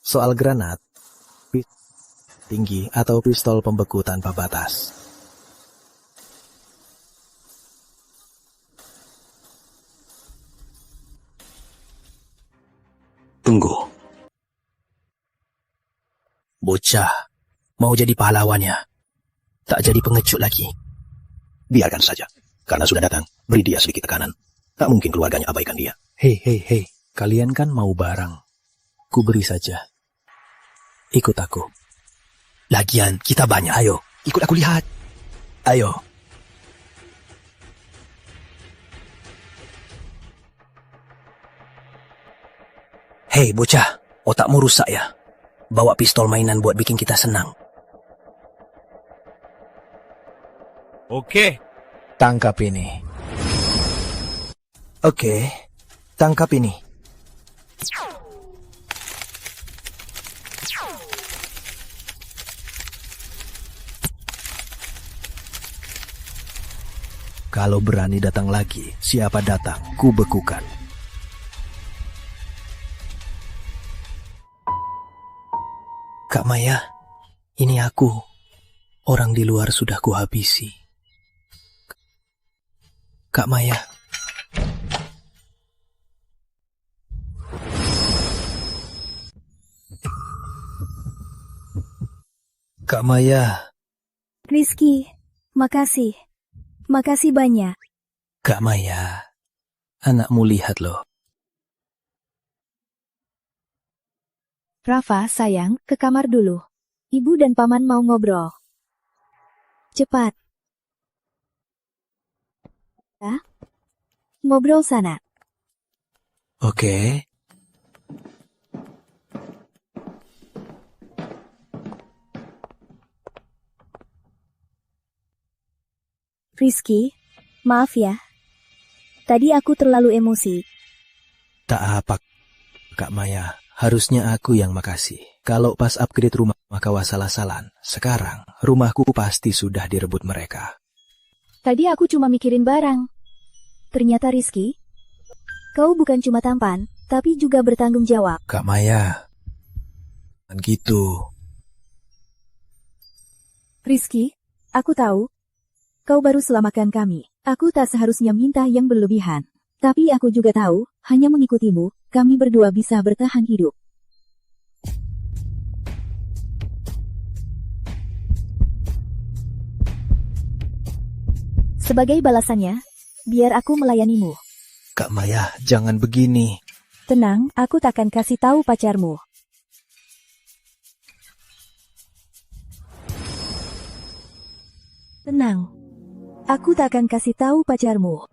Speaker 4: Soal granat, tinggi atau pistol pembeku tanpa batas.
Speaker 12: Tunggu. Bocah, mau jadi pahlawannya. Tak jadi pengecut lagi. Biarkan saja. Karena sudah datang, beri dia sedikit tekanan. Tak mungkin keluarganya abaikan dia.
Speaker 4: Hei, kalian kan mau barang. Ku beri saja. Ikut aku.
Speaker 12: Lagian, kita banyak. Ayo, ikut aku lihat. Ayo. Hei bocah, otakmu rusak ya? Bawa pistol mainan buat bikin kita senang.
Speaker 3: Oke.
Speaker 4: Tangkap ini.
Speaker 12: Oke, tangkap ini.
Speaker 4: Kalau berani datang lagi, siapa datang, ku bekukan.
Speaker 12: Kak Maya, ini aku. Orang di luar sudah kuhabisi. Kak Maya.
Speaker 4: Kak Maya.
Speaker 13: Rizky, makasih. Makasih banyak.
Speaker 4: Kak Maya, anakmu lihat loh.
Speaker 1: Rafa, sayang, ke kamar dulu. Ibu dan paman mau ngobrol. Cepat. Ya? Ngobrol sana.
Speaker 4: Oke.
Speaker 13: Rizky, maaf ya. Tadi aku terlalu emosi.
Speaker 4: Tak apa, Kak Maya. Harusnya aku yang makasih. Kalau pas upgrade rumah maka wassalam. Sekarang, rumahku pasti sudah direbut mereka.
Speaker 1: Tadi aku cuma mikirin barang. Ternyata Rizky, kau bukan cuma tampan, tapi juga bertanggung jawab.
Speaker 4: Kak Maya, gitu.
Speaker 1: Rizky, aku tahu, kau baru selamatkan kami. Aku tak seharusnya minta yang berlebihan. Tapi aku juga tahu, hanya mengikutimu, kami berdua bisa bertahan hidup. Sebagai balasannya, biar aku melayanimu.
Speaker 4: Kak Maya, jangan begini.
Speaker 1: Tenang, aku takkan kasih tahu pacarmu. Tenang, aku takkan kasih tahu pacarmu.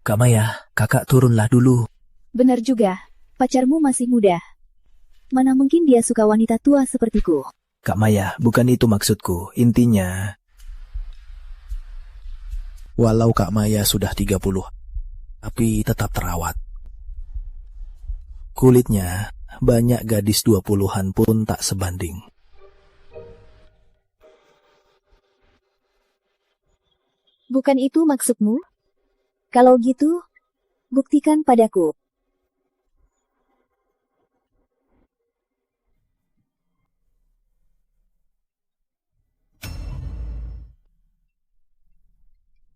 Speaker 12: Kak Maya, kakak turunlah dulu.
Speaker 1: Benar juga, pacarmu masih muda. Mana mungkin dia suka wanita tua sepertiku.
Speaker 4: Kak Maya, bukan itu maksudku. Intinya, walau Kak Maya sudah 30, tapi tetap terawat. Kulitnya, banyak gadis 20-an pun tak sebanding.
Speaker 1: Bukan itu maksudmu? Kalau gitu, buktikan padaku.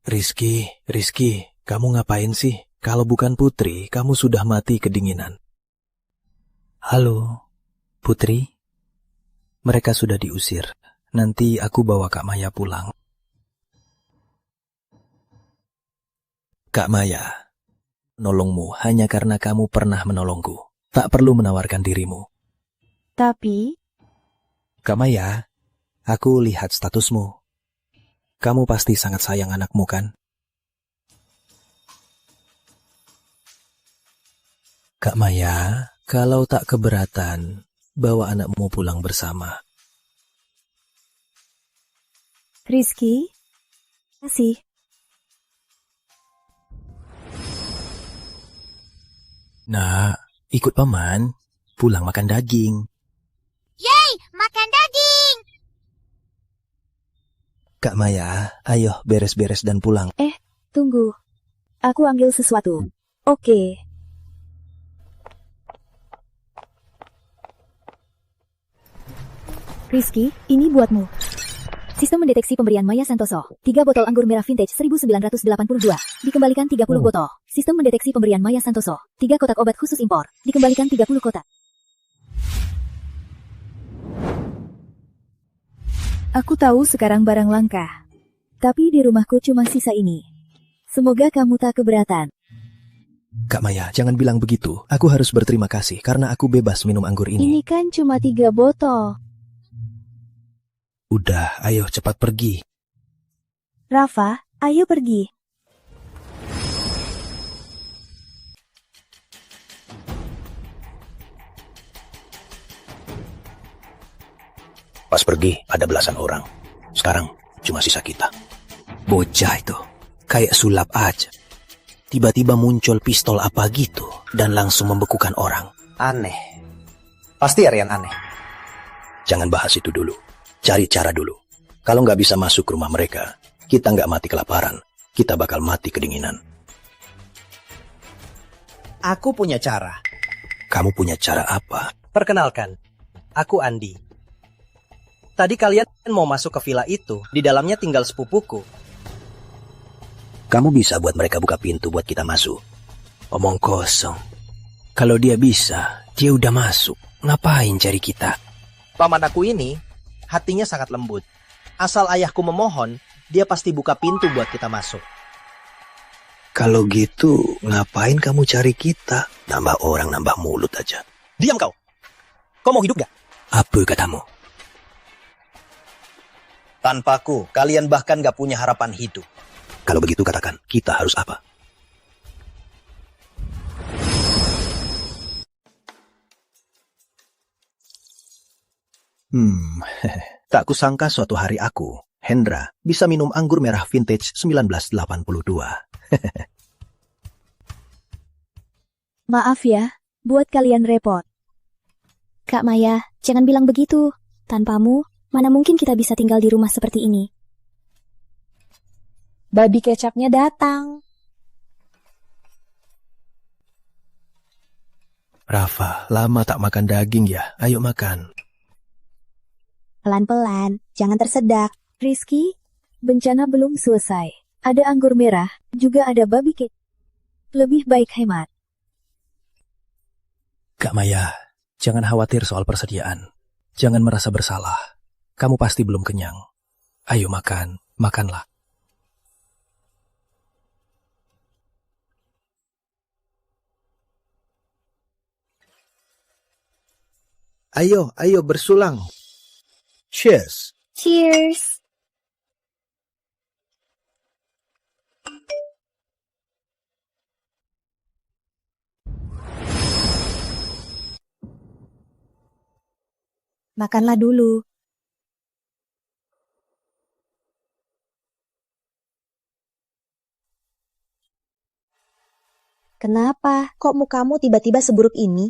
Speaker 4: Rizky, kamu ngapain sih? Kalau bukan Putri, kamu sudah mati kedinginan. Halo, Putri? Mereka sudah diusir. Nanti aku bawa Kak Maya pulang. Kak Maya, nolongmu hanya karena kamu pernah menolongku. Tak perlu menawarkan dirimu.
Speaker 1: Tapi,
Speaker 4: Kak Maya, aku lihat statusmu. Kamu pasti sangat sayang anakmu, kan? Kak Maya, kalau tak keberatan, bawa anakmu pulang bersama.
Speaker 1: Rizky, kasih.
Speaker 4: Nah, ikut paman, pulang makan daging.
Speaker 2: Yeay, makan daging!
Speaker 4: Kak Maya, ayo beres-beres dan pulang.
Speaker 1: Tunggu. Aku ambil sesuatu. Oke. Rizky, ini buatmu. Sistem mendeteksi pemberian Maya Santoso. 3 botol anggur merah vintage 1982. Dikembalikan 30 botol. Sistem mendeteksi pemberian Maya Santoso. 3 kotak obat khusus impor. Dikembalikan 30 kotak. Aku tahu sekarang barang langka. Tapi di rumahku cuma sisa ini. Semoga kamu tak keberatan.
Speaker 4: Kak Maya, jangan bilang begitu. Aku harus berterima kasih karena aku bebas minum anggur ini.
Speaker 1: Ini kan cuma 3 botol.
Speaker 4: Udah, ayo cepat pergi.
Speaker 1: Rafa, ayo pergi.
Speaker 12: Pas pergi, ada belasan orang. Sekarang, cuma sisa kita.
Speaker 4: Bocah itu, kayak sulap aja. Tiba-tiba muncul pistol apa gitu, dan langsung membekukan orang.
Speaker 11: Aneh. Pasti Aryan aneh.
Speaker 12: Jangan bahas itu dulu. Cari cara dulu. Kalau nggak bisa masuk ke rumah mereka, kita nggak mati kelaparan. Kita bakal mati kedinginan.
Speaker 5: Aku punya cara.
Speaker 12: Kamu punya cara apa?
Speaker 5: Perkenalkan, aku Andi. Tadi kalian mau masuk ke villa itu, di dalamnya tinggal sepupuku.
Speaker 12: Kamu bisa buat mereka buka pintu buat kita masuk.
Speaker 4: Omong kosong. Kalau dia bisa, dia udah masuk. Ngapain cari kita?
Speaker 5: Paman aku ini, hatinya sangat lembut. Asal ayahku memohon, dia pasti buka pintu buat kita masuk.
Speaker 12: Kalau gitu, ngapain kamu cari kita? Nambah orang, nambah mulut aja.
Speaker 11: Diam kau. Kau mau hidup gak?
Speaker 12: Apa katamu?
Speaker 11: Tanpaku, kalian bahkan gak punya harapan hidup.
Speaker 12: Kalau begitu katakan, kita harus apa?
Speaker 4: Tak kusangka suatu hari aku, Hendra, bisa minum anggur merah vintage 1982.
Speaker 1: Maaf ya, buat kalian repot.
Speaker 13: Kak Maya, jangan bilang begitu. Tanpamu, mana mungkin kita bisa tinggal di rumah seperti ini.
Speaker 14: Babi kecapnya datang.
Speaker 4: Rafa, lama tak makan daging ya. Ayo makan.
Speaker 14: Pelan-pelan, jangan tersedak.
Speaker 1: Rizky, bencana belum selesai. Ada anggur merah, juga ada babi kecap. Lebih baik hemat.
Speaker 4: Kak Maya, jangan khawatir soal persediaan. Jangan merasa bersalah. Kamu pasti belum kenyang. Ayo makan, makanlah.
Speaker 8: Ayo bersulang. Cheers.
Speaker 13: Cheers!
Speaker 14: Makanlah dulu. Kenapa? Kok mukamu tiba-tiba seburuk ini?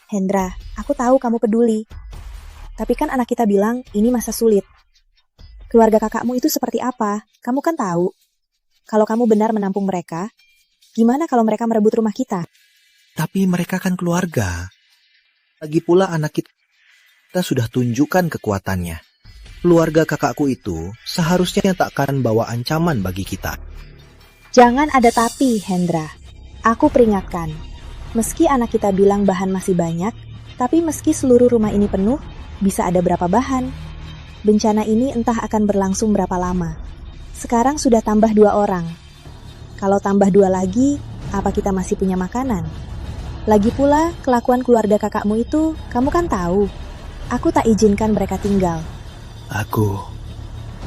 Speaker 14: Hendra, aku tahu kamu peduli. Tapi kan anak kita bilang ini masa sulit. Keluarga kakakmu itu seperti apa? Kamu kan tahu. Kalau kamu benar menampung mereka, gimana kalau mereka merebut rumah kita?
Speaker 8: Tapi mereka kan keluarga. Lagi pula anak kita sudah tunjukkan kekuatannya. Keluarga kakakku itu seharusnya tak akan bawa ancaman bagi kita.
Speaker 14: Jangan ada tapi, Hendra. Aku peringatkan. Meski anak kita bilang bahan masih banyak, tapi meski seluruh rumah ini penuh, bisa ada berapa bahan? Bencana ini entah akan berlangsung berapa lama. Sekarang sudah tambah 2 orang. Kalau tambah 2 lagi, apa kita masih punya makanan? Lagi pula, kelakuan keluarga kakakmu itu, kamu kan tahu. Aku tak izinkan mereka tinggal.
Speaker 4: Aku,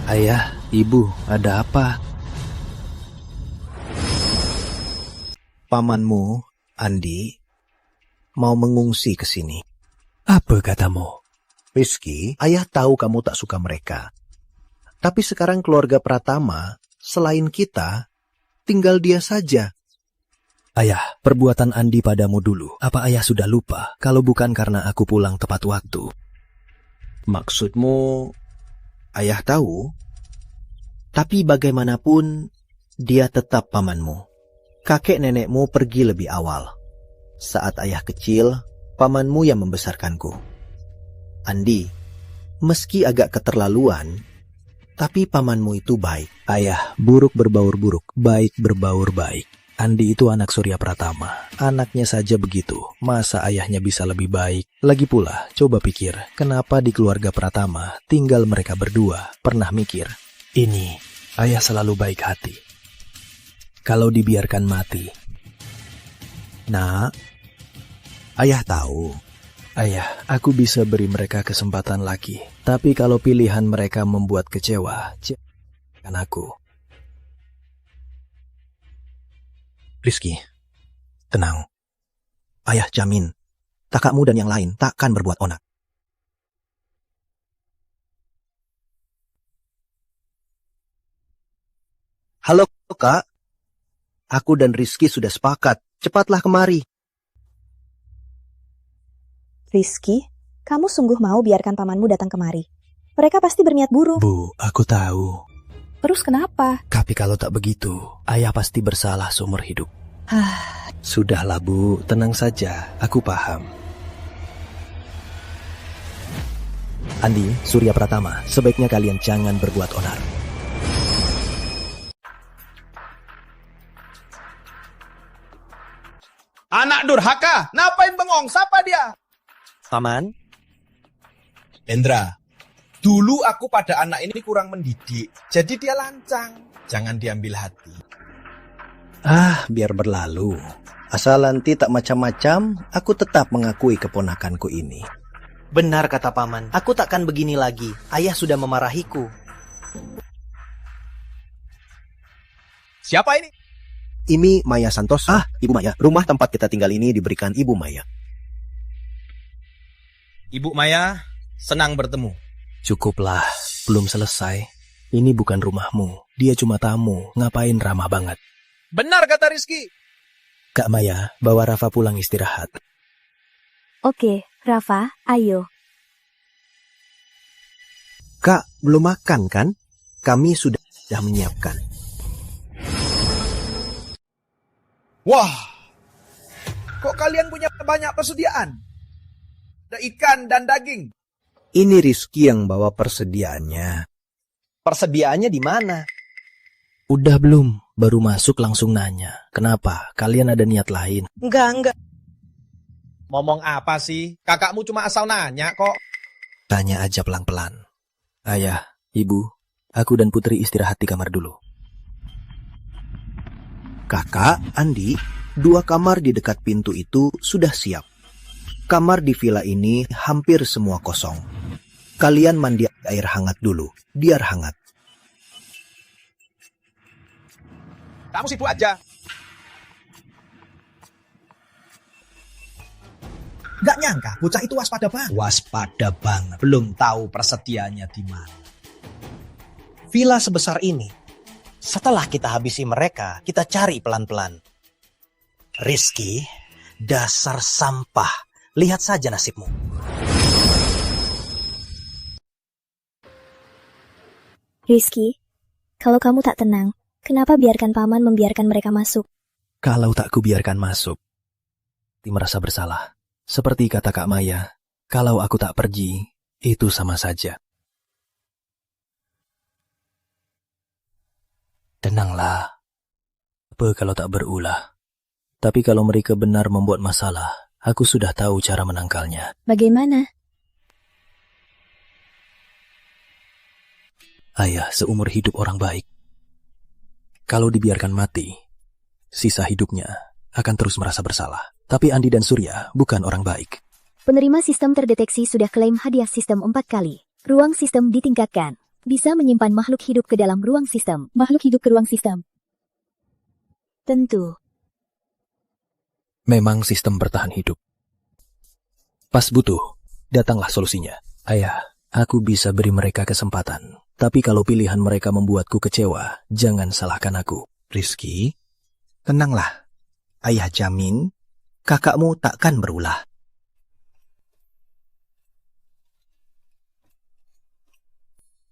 Speaker 4: ayah, ibu, ada apa?
Speaker 8: Pamanmu, Andi, mau mengungsi ke sini.
Speaker 4: Apa katamu?
Speaker 8: Rizky, ayah tahu kamu tak suka mereka. Tapi sekarang keluarga Pratama, selain kita, tinggal dia saja.
Speaker 4: Ayah, perbuatan Andi padamu dulu. Apa ayah sudah lupa kalau bukan karena aku pulang tepat waktu?
Speaker 8: Maksudmu, ayah tahu. Tapi bagaimanapun, dia tetap pamanmu. Kakek nenekmu pergi lebih awal. Saat ayah kecil, pamanmu yang membesarkanku. Andi, meski agak keterlaluan, tapi pamanmu itu baik.
Speaker 4: Ayah, buruk berbaur buruk, baik berbaur baik. Andi itu anak Surya Pratama. Anaknya saja begitu. Masa ayahnya bisa lebih baik? Lagi pula, coba pikir, kenapa di keluarga Pratama tinggal mereka berdua? Pernah mikir? Ini, ayah selalu baik hati. Kalau dibiarkan mati.
Speaker 8: Nak, ayah tahu.
Speaker 4: Ayah, aku bisa beri mereka kesempatan lagi. Tapi kalau pilihan mereka membuat kecewa, kan aku.
Speaker 8: Rizky, tenang. Ayah jamin, kakakmu dan yang lain takkan berbuat onak. Halo kak, aku dan Rizky sudah sepakat. Cepatlah kemari. Rizky, kamu sungguh mau biarkan pamanmu datang kemari? Mereka pasti berniat buruk.
Speaker 4: Bu, aku tahu.
Speaker 14: Terus kenapa?
Speaker 4: Tapi kalau tak begitu, ayah pasti bersalah seumur hidup. Sudahlah Bu, tenang saja, aku paham. Andi, Surya Pratama, sebaiknya kalian jangan berbuat onar.
Speaker 7: Anak durhaka, ngapain bengong? Siapa dia?
Speaker 11: Paman?
Speaker 7: Hendra,
Speaker 15: Dulu aku pada anak ini kurang mendidik, jadi dia lancang. Jangan diambil hati.
Speaker 8: Biar berlalu. Asal nanti tak macam-macam, aku tetap mengakui keponakanku ini.
Speaker 5: Benar kata paman, aku takkan begini lagi. Ayah sudah memarahiku.
Speaker 15: Siapa ini?
Speaker 12: Ini Maya Santoso. Ibu Maya. Rumah tempat kita tinggal ini diberikan Ibu Maya.
Speaker 15: Ibu Maya, senang bertemu.
Speaker 4: Cukuplah, belum selesai. Ini bukan rumahmu, dia cuma tamu. Ngapain ramah banget?
Speaker 15: Benar kata Rizky.
Speaker 4: Kak Maya, bawa Rafa pulang istirahat.
Speaker 1: Oke, Rafa, ayo.
Speaker 12: Kak, belum makan kan? Kami sudah menyiapkan.
Speaker 15: Wah, kok kalian punya banyak persediaan? Ada ikan dan daging.
Speaker 8: Ini Rizky yang bawa persediaannya.
Speaker 5: Persediaannya di mana?
Speaker 4: Udah belum? Baru masuk langsung nanya. Kenapa? Kalian ada niat lain?
Speaker 5: Enggak.
Speaker 15: Ngomong apa sih? Kakakmu cuma asal nanya kok.
Speaker 4: Tanya aja pelan-pelan. Ayah, ibu, aku dan Putri istirahat di kamar dulu.
Speaker 8: Kakak, Andi, 2 kamar di dekat pintu itu sudah siap. Kamar di villa ini hampir semua kosong. Kalian mandi air hangat dulu, biar hangat.
Speaker 15: Kamu sibuk aja.
Speaker 5: Gak nyangka, bocah itu waspada banget. Waspada banget. Belum tahu persediaannya di mana. Villa sebesar ini. Setelah kita habisi mereka, kita cari pelan-pelan. Rizky, dasar sampah. Lihat saja nasibmu.
Speaker 6: Rizky, kalau kamu tak tenang, kenapa biarkan paman membiarkan mereka masuk?
Speaker 4: Kalau tak kubiarkan masuk, dia merasa bersalah. Seperti kata Kak Maya, kalau aku tak pergi, itu sama saja. Tenanglah. Apa kalau tak berulah? Tapi kalau mereka benar membuat masalah, aku sudah tahu cara menangkalnya.
Speaker 6: Bagaimana?
Speaker 4: Ayah seumur hidup orang baik. Kalau dibiarkan mati, sisa hidupnya akan terus merasa bersalah. Tapi Andi dan Surya bukan orang baik.
Speaker 1: Penerima sistem terdeteksi sudah klaim hadiah sistem 4 kali. Ruang sistem ditingkatkan. Bisa menyimpan makhluk hidup ke dalam ruang sistem. Makhluk hidup ke ruang sistem. Tentu.
Speaker 4: Memang sistem bertahan hidup. Pas butuh, datanglah solusinya. Ayah, aku bisa beri mereka kesempatan. Tapi kalau pilihan mereka membuatku kecewa, jangan salahkan aku.
Speaker 12: Rizky, tenanglah. Ayah jamin, kakakmu takkan berulah.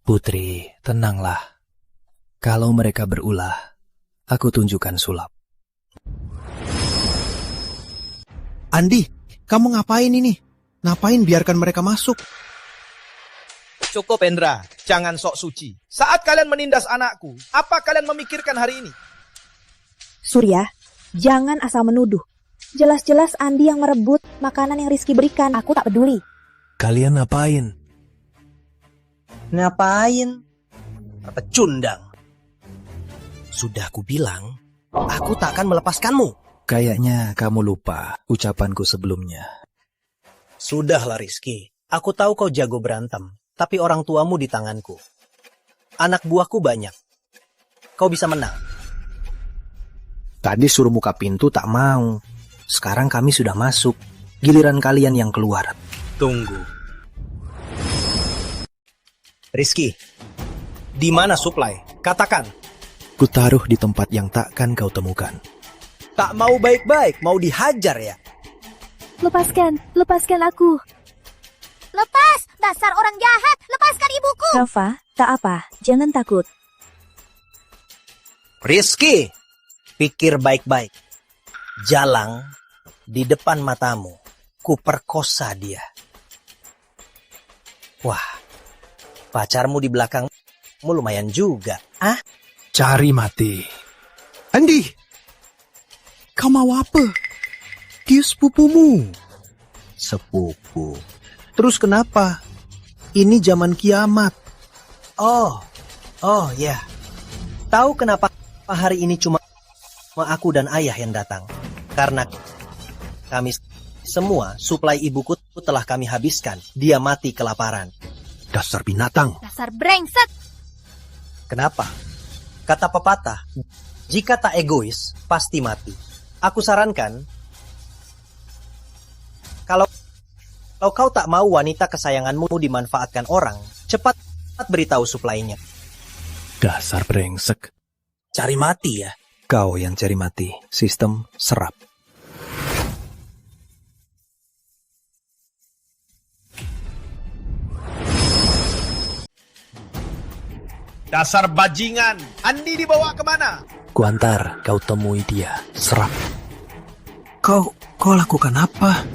Speaker 4: Putri, tenanglah. Kalau mereka berulah, aku tunjukkan sulap.
Speaker 12: Andi, kamu ngapain ini? Ngapain biarkan mereka masuk?
Speaker 15: Cukup Hendra, jangan sok suci. Saat kalian menindas anakku, apa kalian memikirkan hari ini?
Speaker 14: Surya, jangan asal menuduh. Jelas-jelas Andi yang merebut makanan yang Rizky berikan. Aku tak peduli.
Speaker 4: Kalian ngapain?
Speaker 5: Ngapain? Pecundang. Sudah ku bilang, aku tak akan melepaskanmu.
Speaker 4: Kayaknya kamu lupa ucapanku sebelumnya.
Speaker 5: Sudahlah Rizky, aku tahu kau jago berantem. Tapi orang tuamu di tanganku. Anak buahku banyak. Kau bisa menang.
Speaker 12: Tadi suruh buka pintu tak mau. Sekarang kami sudah masuk. Giliran kalian yang keluar.
Speaker 5: Tunggu. Rizky, di mana supply? Katakan.
Speaker 4: Kutaruh di tempat yang takkan kau temukan.
Speaker 5: Tak mau baik-baik, mau dihajar ya?
Speaker 1: Lepaskan aku.
Speaker 2: Lepas, dasar orang jahat. Lepaskan ibuku.
Speaker 6: Rafa, tak apa, jangan takut.
Speaker 5: Rizky, pikir baik-baik. Jalang di depan matamu, ku perkosa dia. Wah, pacarmu di belakangmu lumayan juga, ah?
Speaker 4: Cari mati.
Speaker 12: Andi, kau mau apa? Dia sepupumu. Sepupu. Terus kenapa?
Speaker 8: Ini zaman kiamat.
Speaker 5: Oh ya. Tahu kenapa hari ini cuma aku dan ayah yang datang? Karena kami semua suplai ibuku telah kami habiskan. Dia mati kelaparan.
Speaker 12: Dasar binatang.
Speaker 2: Dasar brengsek.
Speaker 5: Kenapa? Kata pepatah, jika tak egois, pasti mati. Aku sarankan, kalau kau tak mau wanita kesayanganmu dimanfaatkan orang, cepat beritahu suplainya.
Speaker 4: Dasar brengsek.
Speaker 12: Cari mati ya?
Speaker 4: Kau yang cari mati. Sistem serap.
Speaker 15: Dasar bajingan. Andi dibawa kemana?
Speaker 12: Kuantar, kau temui dia. Serap.
Speaker 4: Kau lakukan apa?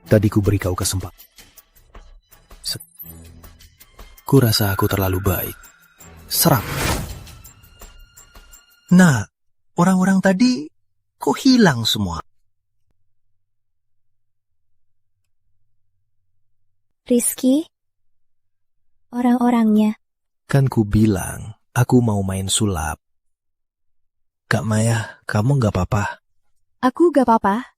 Speaker 4: Tadi ku beri kau kesempatan. Kurasa aku terlalu baik. Serap.
Speaker 8: Nah, orang-orang tadi kok hilang semua?
Speaker 13: Rizky? Orang-orangnya.
Speaker 4: Kan ku bilang, aku mau main sulap.
Speaker 8: Kak Maya, kamu gak apa-apa?
Speaker 13: Aku gak apa-apa.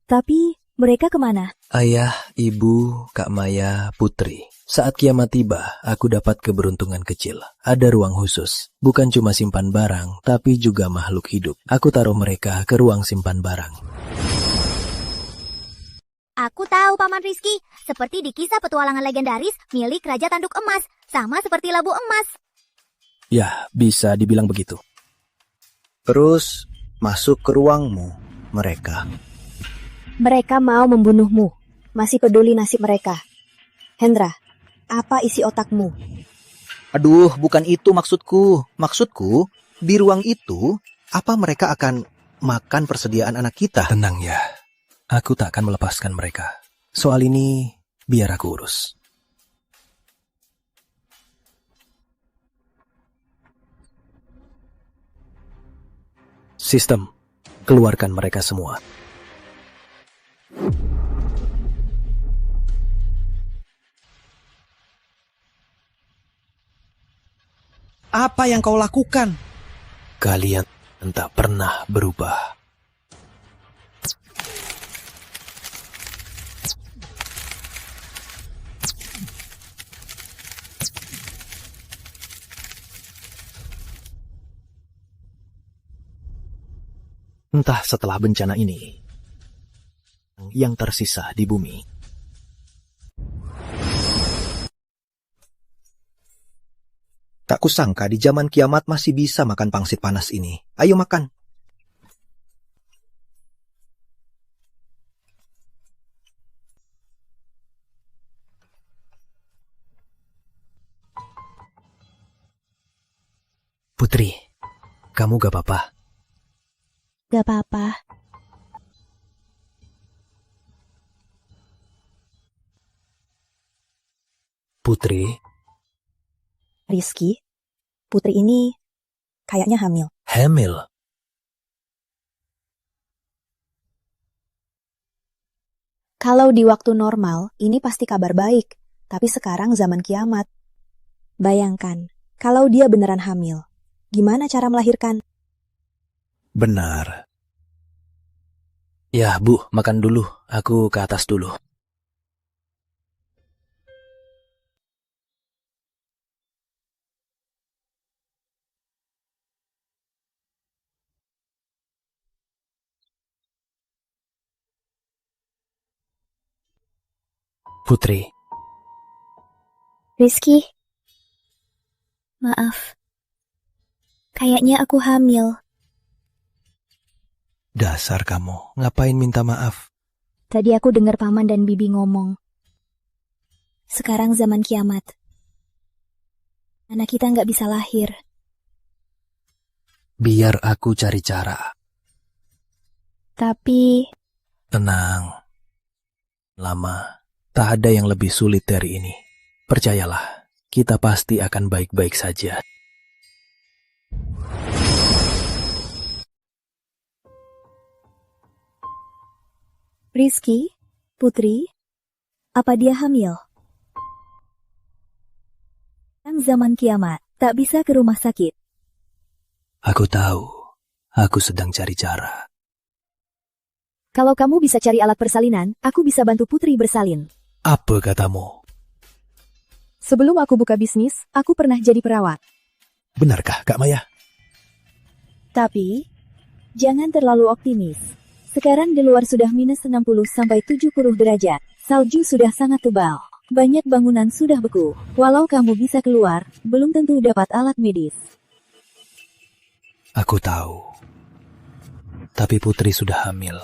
Speaker 13: Tapi mereka kemana?
Speaker 4: Ayah, ibu, Kak Maya, Putri. Saat kiamat tiba, aku dapat keberuntungan kecil. Ada ruang khusus. Bukan cuma simpan barang, tapi juga makhluk hidup. Aku taruh mereka ke ruang simpan barang.
Speaker 2: Aku tahu Paman Rizky, seperti di kisah petualangan legendaris milik Raja Tanduk Emas, sama seperti Labu Emas.
Speaker 4: Ya, bisa dibilang begitu.
Speaker 8: Terus masuk ke ruangmu, mereka.
Speaker 14: Mereka mau membunuhmu. Masih peduli nasib mereka. Hendra, apa isi otakmu?
Speaker 5: Aduh, bukan itu maksudku. Maksudku, di ruang itu, apa mereka akan makan persediaan anak kita?
Speaker 4: Tenang ya. Aku tak akan melepaskan mereka. Soal ini, biar aku urus. Sistem, keluarkan mereka semua.
Speaker 5: Apa yang kau lakukan?
Speaker 4: Kalian tak pernah berubah. Entah setelah bencana ini, yang tersisa di bumi.
Speaker 5: Tak kusangka di zaman kiamat masih bisa makan pangsit panas ini. Ayo makan.
Speaker 4: Putri, kamu gak apa-apa?
Speaker 13: Gak apa-apa.
Speaker 4: Putri?
Speaker 14: Rizky, Putri ini kayaknya hamil.
Speaker 4: Hamil?
Speaker 14: Kalau di waktu normal, ini pasti kabar baik. Tapi sekarang zaman kiamat. Bayangkan, kalau dia beneran hamil, gimana cara melahirkan?
Speaker 4: Benar. Ya, Bu, makan dulu. Aku ke atas dulu. Putri.
Speaker 13: Rizky. Maaf. Kayaknya aku hamil.
Speaker 4: Dasar kamu, ngapain minta maaf?
Speaker 13: Tadi aku dengar Paman dan Bibi ngomong. Sekarang zaman kiamat. Anak kita nggak bisa lahir.
Speaker 4: Biar aku cari cara.
Speaker 13: Tapi...
Speaker 4: Tenang. Lama. Tak ada yang lebih sulit dari ini. Percayalah, kita pasti akan baik-baik saja.
Speaker 13: Rizky, Putri, apa dia hamil?
Speaker 1: zaman kiamat, tak bisa ke rumah sakit.
Speaker 12: Aku tahu. Aku sedang cari cara.
Speaker 1: Kalau kamu bisa cari alat persalinan, aku bisa bantu Putri bersalin.
Speaker 12: Apa katamu?
Speaker 13: Sebelum aku buka bisnis, aku pernah jadi perawat.
Speaker 12: Benarkah, Kak Maya?
Speaker 1: Tapi, jangan terlalu optimis. Sekarang di luar sudah minus 60-70 derajat. Salju sudah sangat tebal. Banyak bangunan sudah beku. Walau kamu bisa keluar, belum tentu dapat alat medis.
Speaker 4: Aku tahu. Tapi Putri sudah hamil.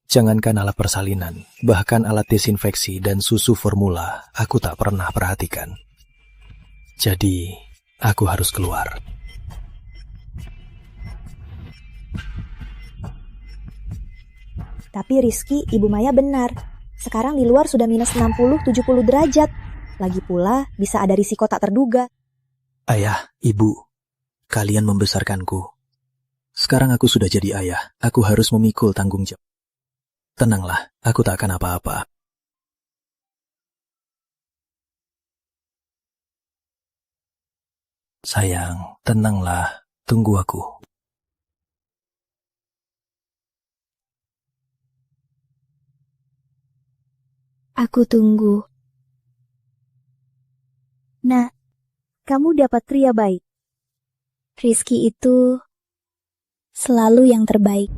Speaker 4: Jangankan alat persalinan, bahkan alat desinfeksi dan susu formula, aku tak pernah perhatikan. Jadi, aku harus keluar.
Speaker 14: Tapi Rizky, Ibu Maya benar. Sekarang di luar sudah minus 60-70 derajat. Lagi pula, bisa ada risiko tak terduga.
Speaker 4: Ayah, ibu, kalian membesarkanku. Sekarang aku sudah jadi ayah, aku harus memikul tanggung jawab. Tenanglah, aku tak akan apa-apa. Sayang, tenanglah, tunggu aku.
Speaker 1: Aku tunggu. Nah, kamu dapat pria baik.
Speaker 6: Rizky itu selalu yang terbaik.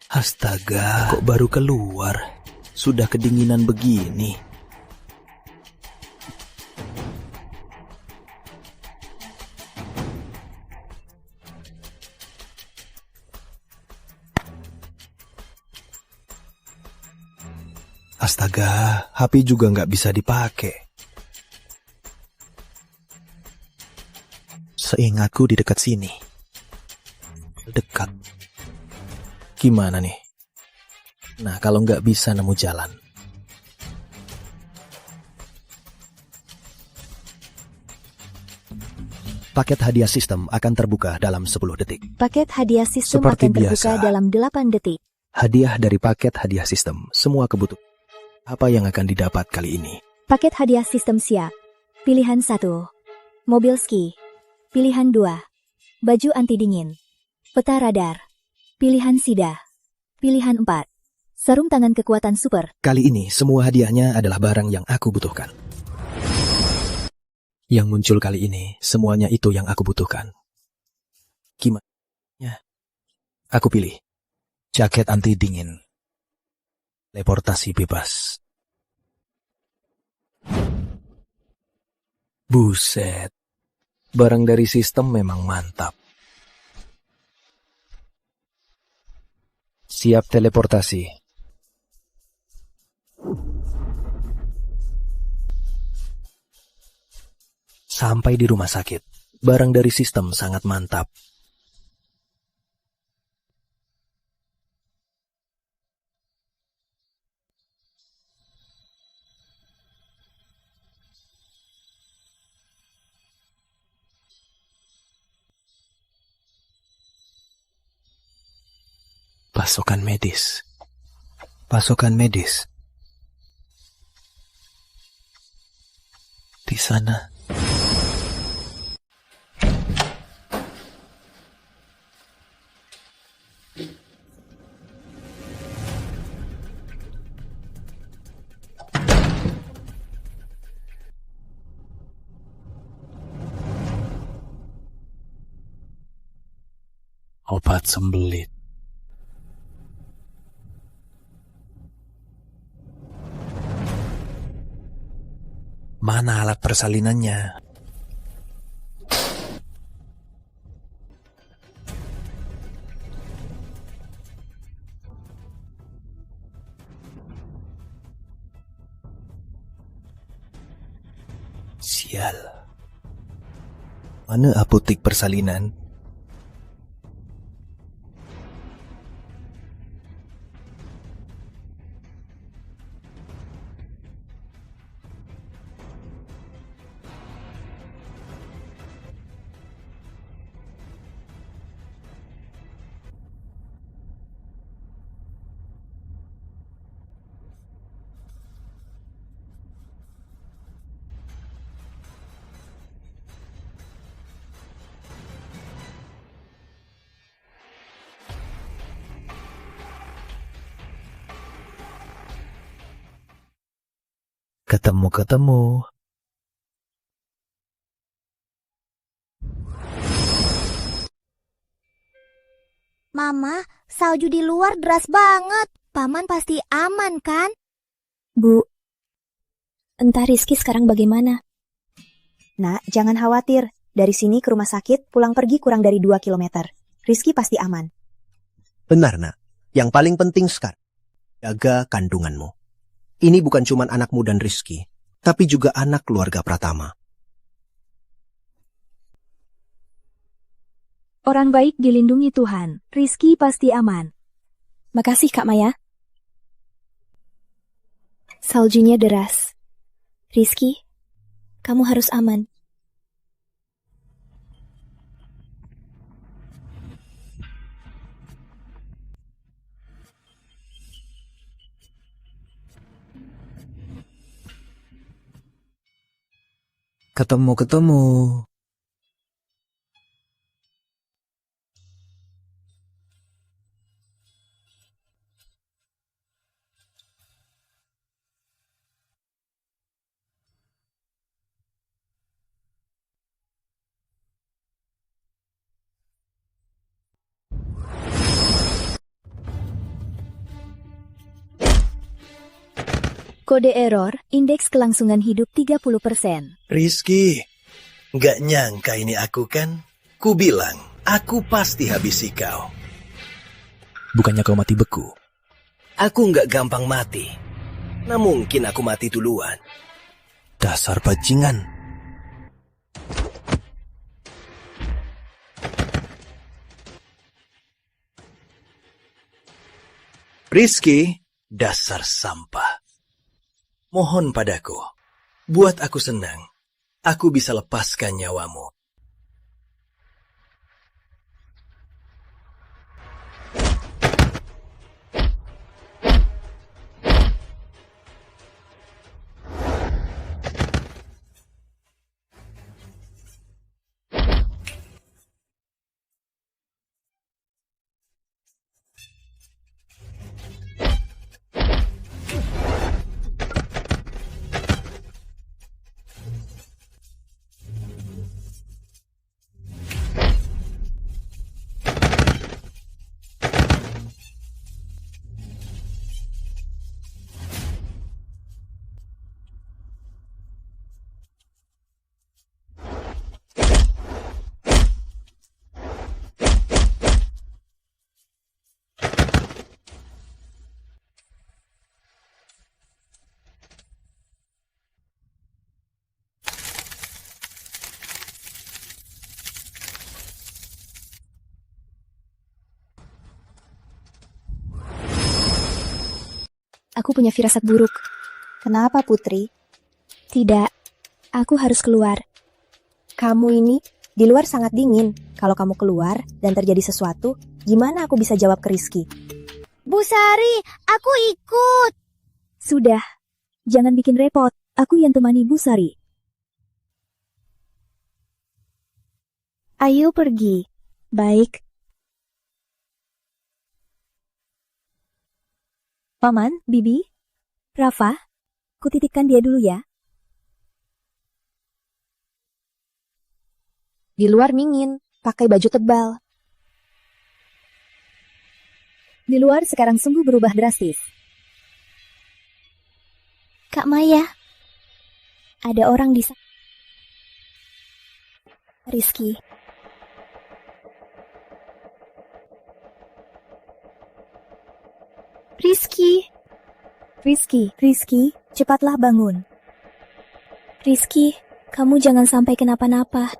Speaker 4: Astaga, kok baru keluar? Sudah kedinginan begini. Astaga, HP juga nggak bisa dipakai. Seingatku di dekat sini. Dekat. Gimana nih? Nah, kalau nggak bisa nemu jalan. Paket hadiah sistem akan terbuka dalam 10 detik.
Speaker 1: Paket hadiah sistem
Speaker 4: Seperti
Speaker 1: akan terbuka
Speaker 4: biasa.
Speaker 1: dalam 8 detik.
Speaker 4: Hadiah dari paket hadiah sistem, semua kebutuhan. Apa yang akan didapat kali ini?
Speaker 1: Paket hadiah sistem siap. Pilihan 1. Mobil ski. Pilihan 2. Baju anti dingin. Peta radar. Pilihan SIDA. Pilihan 4. Sarung tangan kekuatan super.
Speaker 4: Kali ini semua hadiahnya adalah barang yang aku butuhkan. Yang muncul kali ini, semuanya itu yang aku butuhkan. Gimana? Ya. Aku pilih. Jaket anti dingin. Teleportasi bebas. Buset. Barang dari sistem memang mantap. Siap teleportasi. Sampai di rumah sakit. Barang dari sistem sangat mantap. Pasokan medis. Pasokan medis. Di sana. Obat sembelit. Mana alat persalinannya? Sial. Mana apotek persalinan? Ketemu.
Speaker 2: Mama, salju di luar deras banget. Paman pasti aman, kan?
Speaker 13: Bu, entah Rizky sekarang bagaimana?
Speaker 14: Nak, jangan khawatir. Dari sini ke rumah sakit, pulang pergi kurang dari 2 kilometer. Rizky pasti aman.
Speaker 12: Benar, Nak. Yang paling penting sekarang, jaga kandunganmu. Ini bukan cuma anakmu dan Rizky, tapi juga anak keluarga Pratama.
Speaker 1: Orang baik dilindungi Tuhan. Rizky pasti aman.
Speaker 13: Makasih Kak Maya. Saljunya deras. Rizky, kamu harus aman.
Speaker 4: Ketemu.
Speaker 1: Kode error, indeks kelangsungan hidup 30%.
Speaker 4: Rizky, nggak nyangka ini aku kan? Ku bilang, aku pasti habisi kau.
Speaker 10: Bukannya kau mati beku?
Speaker 4: Aku nggak gampang mati. Nah mungkin aku mati duluan. Dasar bajingan. Rizky, dasar sampah. Mohon padaku, buat aku senang. Aku bisa lepaskan nyawamu.
Speaker 13: Aku punya firasat buruk.
Speaker 14: Kenapa, Putri?
Speaker 13: Tidak, aku harus keluar.
Speaker 14: Kamu ini di luar sangat dingin. Kalau kamu keluar dan terjadi sesuatu, gimana aku bisa jawab ke Rizky?
Speaker 2: Bu Sari, aku ikut.
Speaker 1: Sudah, jangan bikin repot. Aku yang temani Bu Sari.
Speaker 13: Ayo pergi.
Speaker 1: Baik. Paman, Bibi, Rafa, kutitipkan dia dulu ya.
Speaker 14: Di luar dingin, pakai baju tebal.
Speaker 1: Di luar sekarang sungguh berubah drastis.
Speaker 13: Kak Maya, ada orang di sana. Rizky.
Speaker 1: Rizky, cepatlah bangun.
Speaker 13: Rizky, kamu jangan sampai kenapa-napa.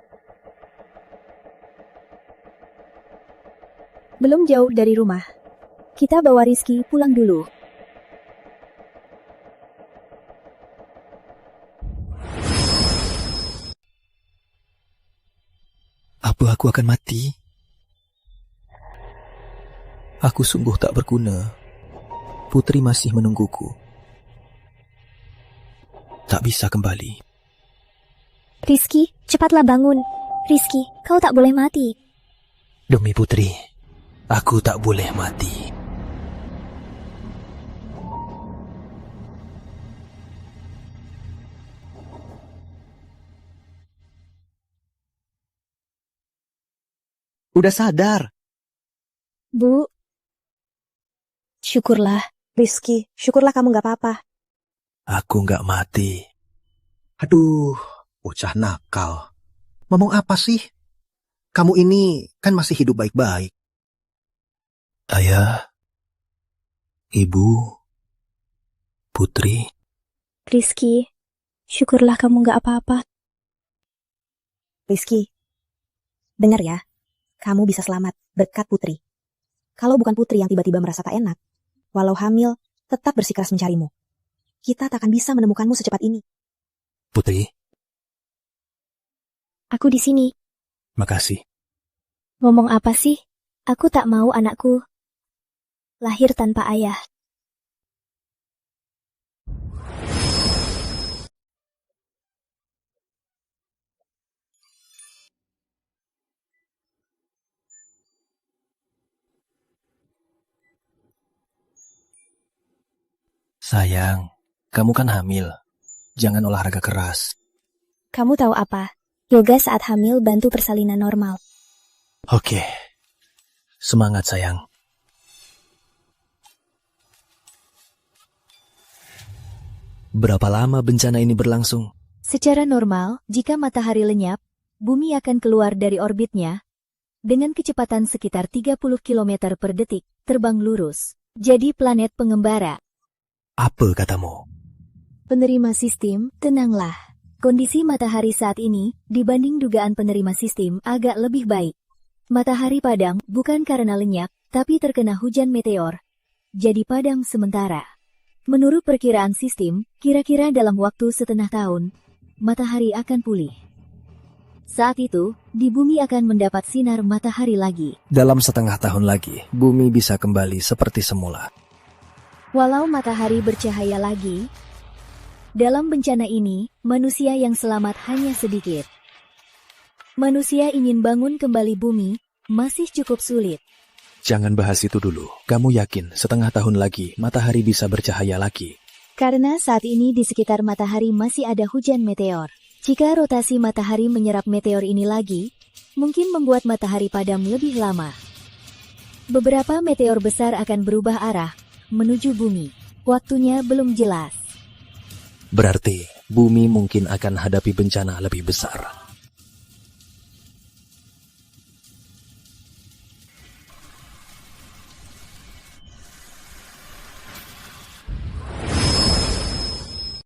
Speaker 1: Belum jauh dari rumah. Kita bawa Rizky pulang dulu.
Speaker 4: Apa aku akan mati? Aku sungguh tak berguna. Putri masih menungguku. Tak bisa kembali.
Speaker 13: Rizky, cepatlah bangun. Rizky, kau tak boleh mati.
Speaker 4: Demi Putri, aku tak boleh mati.
Speaker 12: Udah sadar.
Speaker 13: Bu. Syukurlah.
Speaker 14: Rizky, syukurlah kamu gak apa-apa.
Speaker 4: Aku nggak mati.
Speaker 12: Aduh, bocah nakal. Ngomong apa sih? Kamu ini kan masih hidup baik-baik.
Speaker 4: Ayah, Ibu, Putri.
Speaker 6: Rizky, syukurlah kamu gak apa-apa.
Speaker 14: Rizky, dengar ya, kamu bisa selamat berkat Putri. Kalau bukan Putri yang tiba-tiba merasa tak enak, walau hamil, tetap bersikeras mencarimu. Kita tak akan bisa menemukanmu secepat ini.
Speaker 4: Putri,
Speaker 6: Aku di sini.
Speaker 4: makasih.
Speaker 6: Ngomong apa sih? Aku tak mau anakku lahir tanpa ayah.
Speaker 4: Sayang, kamu kan hamil. Jangan olahraga keras.
Speaker 6: Kamu tahu apa? Yoga saat hamil bantu persalinan normal.
Speaker 4: Oke. Semangat, sayang. Berapa lama bencana ini berlangsung?
Speaker 1: Secara normal, jika matahari lenyap, bumi akan keluar dari orbitnya dengan kecepatan sekitar 30 km per detik, terbang lurus. Jadi planet pengembara.
Speaker 4: Apa katamu?
Speaker 1: Penerima sistem, tenanglah. Kondisi matahari saat ini, dibanding dugaan penerima sistem, agak lebih baik. Matahari padam bukan karena lenyap, tapi terkena hujan meteor. Jadi padam sementara. Menurut perkiraan sistem, kira-kira dalam waktu setengah tahun, matahari akan pulih. Saat itu, di bumi akan mendapat sinar matahari lagi.
Speaker 4: Dalam setengah tahun lagi, bumi bisa kembali seperti semula.
Speaker 1: Walau matahari bercahaya lagi, dalam bencana ini, manusia yang selamat hanya sedikit. Manusia ingin bangun kembali bumi, masih cukup sulit.
Speaker 4: Jangan bahas itu dulu. Kamu yakin setengah tahun lagi matahari bisa bercahaya lagi?
Speaker 1: Karena saat ini di sekitar matahari masih ada hujan meteor. Jika rotasi matahari menyerap meteor ini lagi, mungkin membuat matahari padam lebih lama. Beberapa meteor besar akan berubah arah menuju bumi. Waktunya belum jelas.
Speaker 4: Berarti bumi mungkin akan hadapi bencana lebih besar.